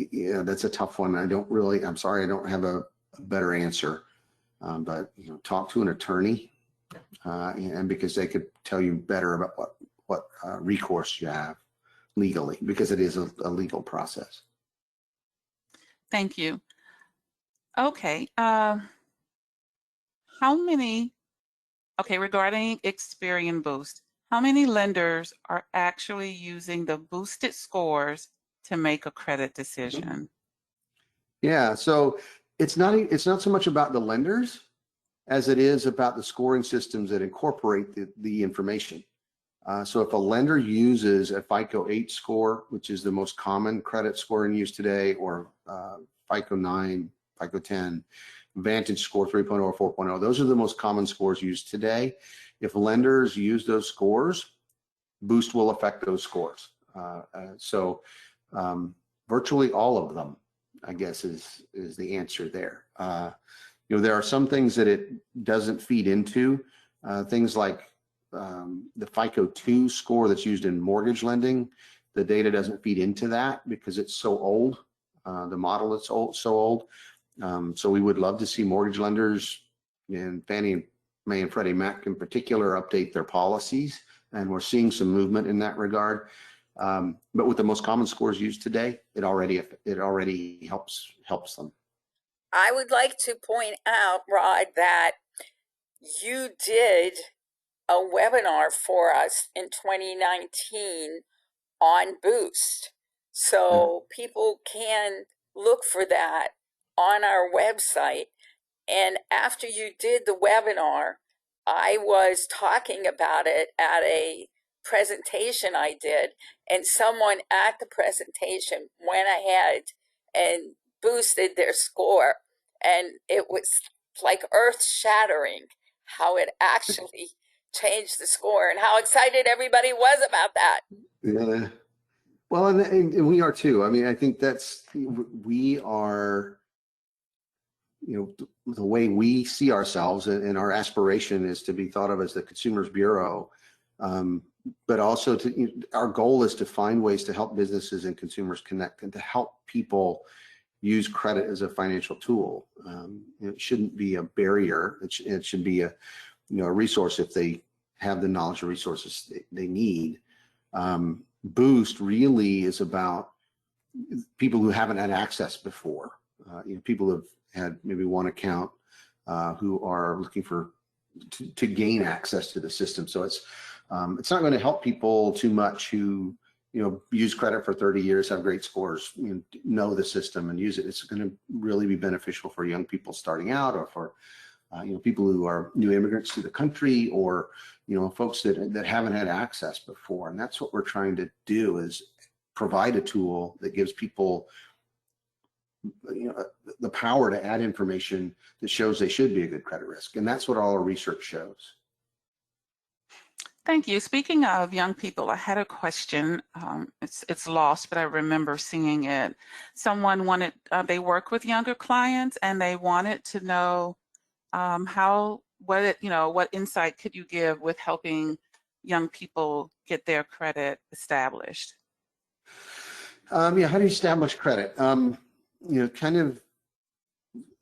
that's a tough one. I'm sorry, I don't have a better answer. But talk to an attorney, and because they could tell you better about what recourse you have legally, because it is a legal process. Thank you. Okay. Regarding Experian Boost, how many lenders are actually using the boosted scores to make a credit decision? Yeah, so it's not so much about the lenders as it is about the scoring systems that incorporate the information. So if a lender uses a FICO 8 score, which is the most common credit score in use today, or FICO 9, FICO 10, Vantage Score 3.0 or 4.0. Those are the most common scores used today. If lenders use those scores, Boost will affect those scores. Virtually all of them, I guess, is the answer there. There are some things that it doesn't feed into, things like the FICO 2 score that's used in mortgage lending. The data doesn't feed into that because it's so old. The model is so old. So we would love to see mortgage lenders, and Fannie Mae and Freddie Mac in particular, update their policies, and we're seeing some movement in that regard. But with the most common scores used today, it already helps them. I would like to point out, Rod, that you did a webinar for us in 2019 on Boost. So people can look for that on our website. And after you did the webinar, I was talking about it at a presentation I did, and someone at the presentation went ahead and boosted their score. And it was like earth shattering how it actually changed the score and how excited everybody was about that. Yeah. Well, and we are too. I mean, I think we are, the way we see ourselves, and our aspiration is to be thought of as the Consumers Bureau. But also our goal is to find ways to help businesses and consumers connect, and to help people use credit as a financial tool. It shouldn't be a barrier. It should be a resource if they have the knowledge and resources they need. Boost really is about people who haven't had access before. People who have had maybe one account, who are looking to gain access to the system. So it's not going to help people too much who use credit for 30 years, have great scores, know the system and use it. It's going to really be beneficial for young people starting out, or for people who are new immigrants to the country, or folks that haven't had access before. And that's what we're trying to do, is provide a tool that gives people the power to add information that shows they should be a good credit risk. And that's what all our research shows. Thank you. Speaking of young people, I had a question. It's lost, but I remember seeing it. Someone wanted, they work with younger clients, and they wanted to know what insight could you give with helping young people get their credit established? How do you establish credit? Kind of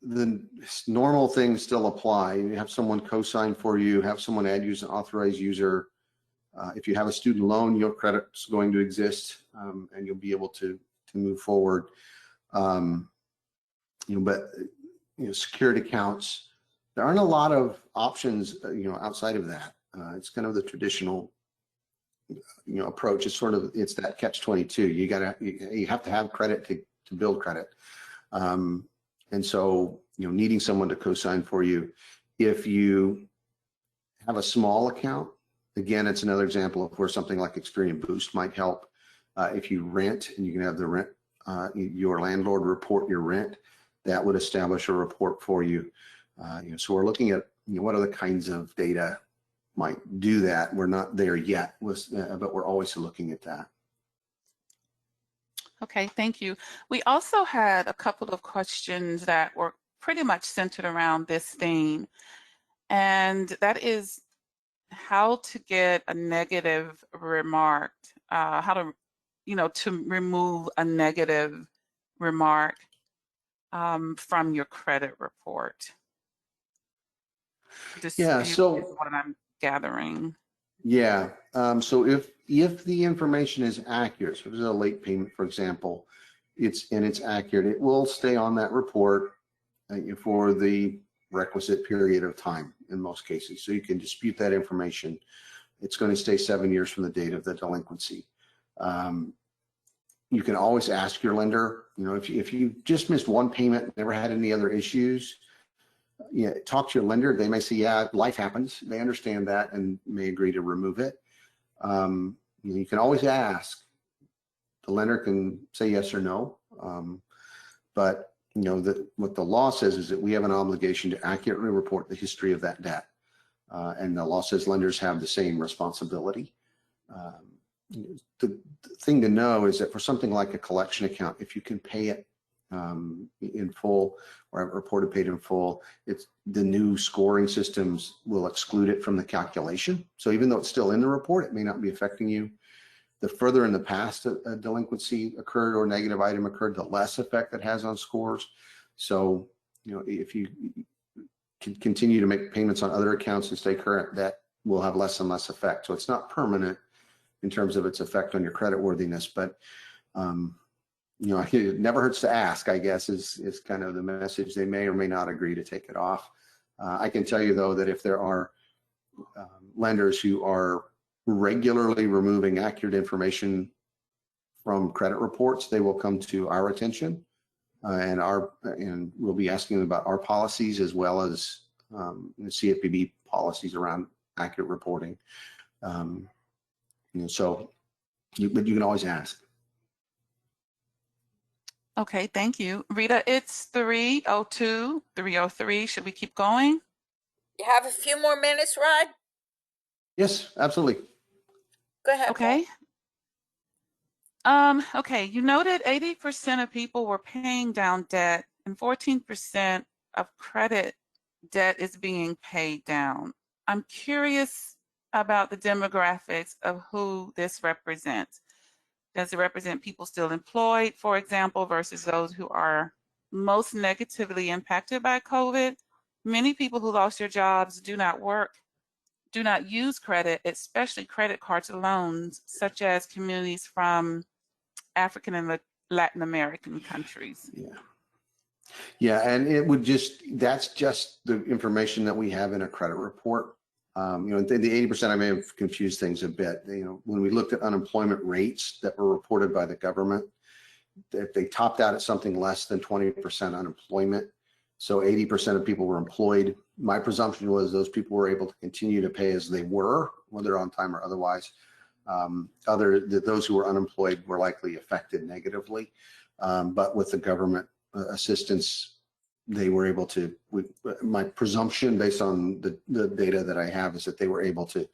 the normal things still apply. You have someone co-sign for you, have someone add you as an authorized user. If you have a student loan, your credit's going to exist, and you'll be able to move forward. But secured accounts, there aren't a lot of options, outside of that. It's kind of the traditional, approach. It's that catch-22. You have to have credit to build credit. And so, needing someone to co-sign for you. If you have a small account, again, it's another example of where something like Experian Boost might help. If you rent, and you can have the rent, your landlord report your rent, that would establish a report for you. So we're looking at what other kinds of data might do that. We're not there yet, but we're always looking at that. Okay, thank you. We also had a couple of questions that were pretty much centered around this theme, and that is how to get a negative remark, how to remove a negative remark from your credit report. So what I'm gathering. Yeah. So if the information is accurate, so if there's a late payment, for example, it's accurate, it will stay on that report for the requisite period of time in most cases. So you can dispute that information. It's going to stay 7 years from the date of the delinquency. You can always ask your lender, if you just missed one payment, never had any other issues, talk to your lender. They may say, yeah, life happens. They understand that and may agree to remove it. You can always ask. The lender can say yes or no. But what the law says is that we have an obligation to accurately report the history of that debt. And the law says lenders have the same responsibility. The thing to know is that for something like a collection account, if you can pay it in full or reported paid in full, it's the new scoring systems will exclude it from the calculation. So even though it's still in the report, it may not be affecting you. The further in the past a delinquency occurred or negative item occurred, the less effect it has on scores. So, if you can continue to make payments on other accounts and stay current, that will have less and less effect. So it's not permanent in terms of its effect on your creditworthiness, but it never hurts to ask, I guess, is kind of the message. They may or may not agree to take it off. I can tell you though that if there are lenders who are regularly removing accurate information from credit reports, they will come to our attention, and we'll be asking them about our policies as well as the CFPB policies around accurate reporting. So you can always ask. Okay, thank you. Rita, it's 3:02, 3:03. Should we keep going? You have a few more minutes, Rod? Yes, absolutely. Go ahead. Okay. Okay, you noted 80% of people were paying down debt and 14% of credit debt is being paid down. I'm curious about the demographics of who this represents. Does it represent people still employed, for example, versus those who are most negatively impacted by COVID? Many people who lost their jobs do not use credit, especially credit cards loans, such as communities from African and Latin American countries. Yeah, and that's just the information that we have in a credit report. The 80%, I may have confused things a bit. When we looked at unemployment rates that were reported by the government, that they topped out at something less than 20% unemployment. So 80% of people were employed. My presumption was those people were able to continue to pay as they were, whether on time or otherwise. Those who were unemployed were likely affected negatively. But with the government assistance, they were able to, my presumption based on the data that I have is that they were able to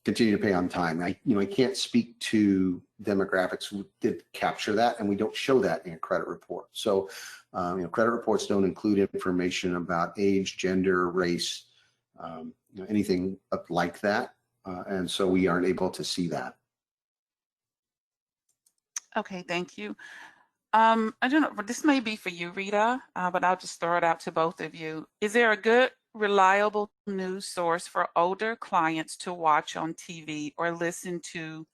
continue to pay on time. I can't speak to demographics who did capture that, and we don't show that in a credit report. So, credit reports don't include information about age, gender, race, anything like that. And so we aren't able to see that. Okay, thank you. I don't know, this may be for you, Rita, but I'll just throw it out to both of you. Is there a good, reliable news source for older clients to watch on TV or listen to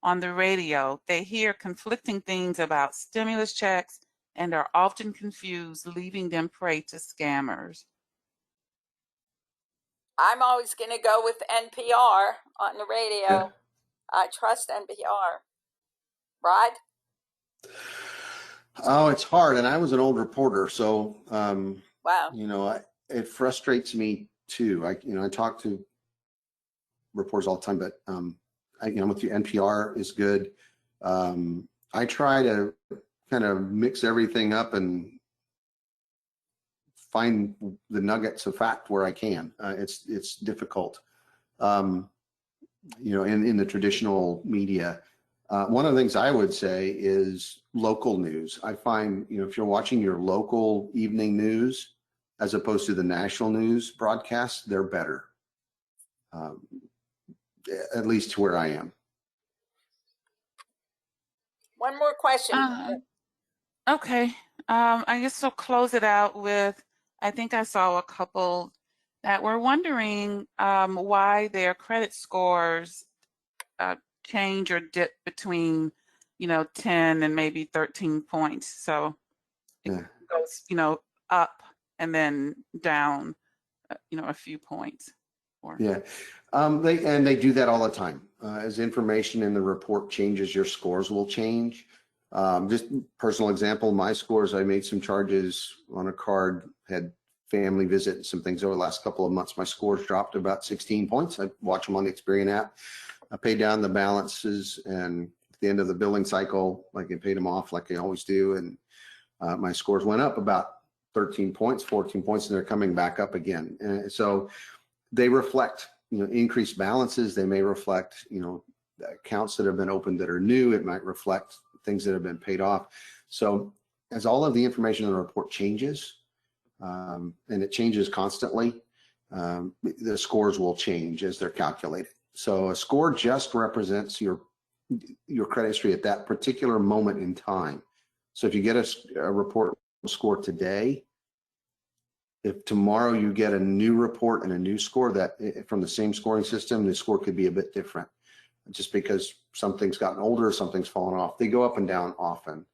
on the radio? They hear conflicting things about stimulus checks and are often confused, leaving them prey to scammers. I'm always going to go with NPR on the radio. Yeah. I trust NPR. Rod? Oh, it's hard. And I was an old reporter, so, wow. It frustrates me too. I talk to reporters all the time, but, with you, NPR is good. I try to kind of mix everything up and find the nuggets of fact where I can. It's difficult, in the traditional media. One of the things I would say is local news. I find, if you're watching your local evening news as opposed to the national news broadcasts, they're better, at least to where I am. One more question. Okay. I guess we'll close it out with, I think I saw a couple that were wondering why their credit scores change or dip between, 10 and maybe 13 points. So it goes, up and then down, a few points. Yeah, they do that all the time. As information in the report changes, your scores will change. Just personal example, my scores, I made some charges on a card, had family visit and some things over the last couple of months. My scores dropped about 16 points. I watch them on the Experian app. I paid down the balances, and at the end of the billing cycle, like I paid them off like I always do. And My scores went up about 13 points, 14 points, and they're coming back up again. And so they reflect, increased balances. They may reflect, accounts that have been opened that are new. It might reflect things that have been paid off. So as all of the information in the report changes, and it changes constantly, the scores will change as they're calculated. So a score just represents your credit history at that particular moment in time. So if you get a report score today, if tomorrow you get a new report and a new score that from the same scoring system, the score could be a bit different, just because something's gotten older, something's fallen off. They go up and down often,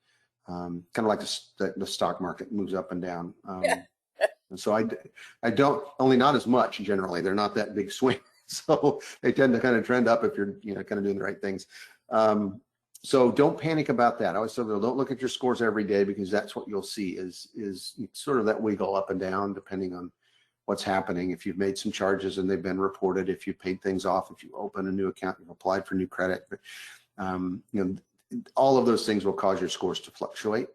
kind of like the stock market moves up and down. And so I don't, only not as much generally. They're not that big swing. So they tend to kind of trend up if you're, kind of doing the right things. So don't panic about that. I always tell people, don't look at your scores every day, because that's what you'll see is sort of that wiggle up and down depending on what's happening. If you've made some charges and they've been reported, if you paid things off, if you open a new account, you've applied for new credit, all of those things will cause your scores to fluctuate.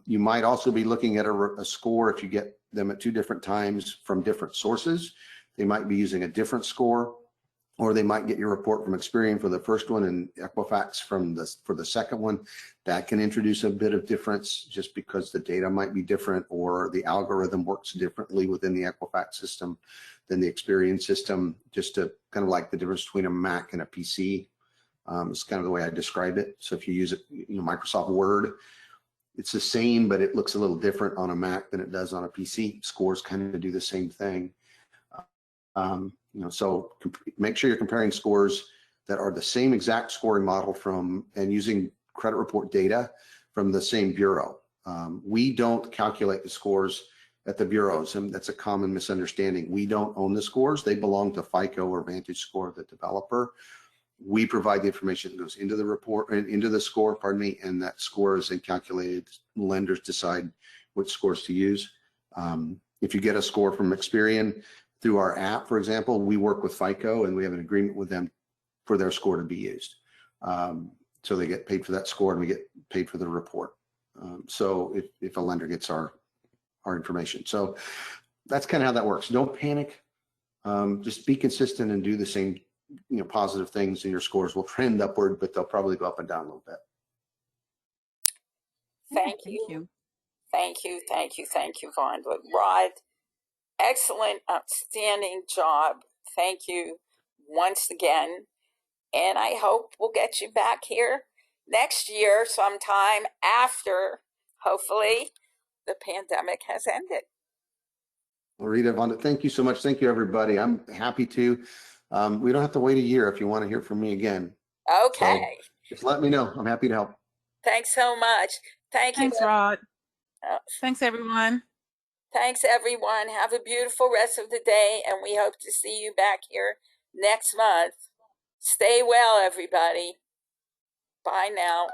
You might also be looking at a score if you get them at two different times from different sources. They might be using a different score, or they might get your report from Experian for the first one and Equifax for the second one. That can introduce a bit of difference just because the data might be different, or the algorithm works differently within the Equifax system than the Experian system, just to kind of like the difference between a Mac and a PC. It's kind of the way I describe it. So if you use it, Microsoft Word, it's the same, but it looks a little different on a Mac than it does on a PC. Scores kind of do the same thing. So make sure you're comparing scores that are the same exact scoring model and using credit report data from the same bureau. We don't calculate the scores at the bureaus, and that's a common misunderstanding. We don't own the scores. They belong to FICO or VantageScore, the developer. We provide the information that goes into the report and into the score, and that score is then calculated. Lenders decide which scores to use. If you get a score from Experian through our app, for example, we work with FICO and we have an agreement with them for their score to be used. So they get paid for that score and we get paid for the report. So if a lender gets our information. So that's kind of how that works. Don't panic. Just be consistent and do the same, positive things, and your scores will trend upward, but they'll probably go up and down a little bit. Thank you. Thank you, Vaughn. Rod, excellent, outstanding job. Thank you once again. And I hope we'll get you back here next year sometime after, hopefully, the pandemic has ended. Well, Rita, Vonda, thank you so much. Thank you, everybody. I'm happy to. We don't have to wait a year if you want to hear from me again. Okay. So just let me know. I'm happy to help. Thanks so much. Thanks, Rod. Thanks, everyone. Thanks, everyone. Have a beautiful rest of the day, and we hope to see you back here next month. Stay well, everybody. Bye now.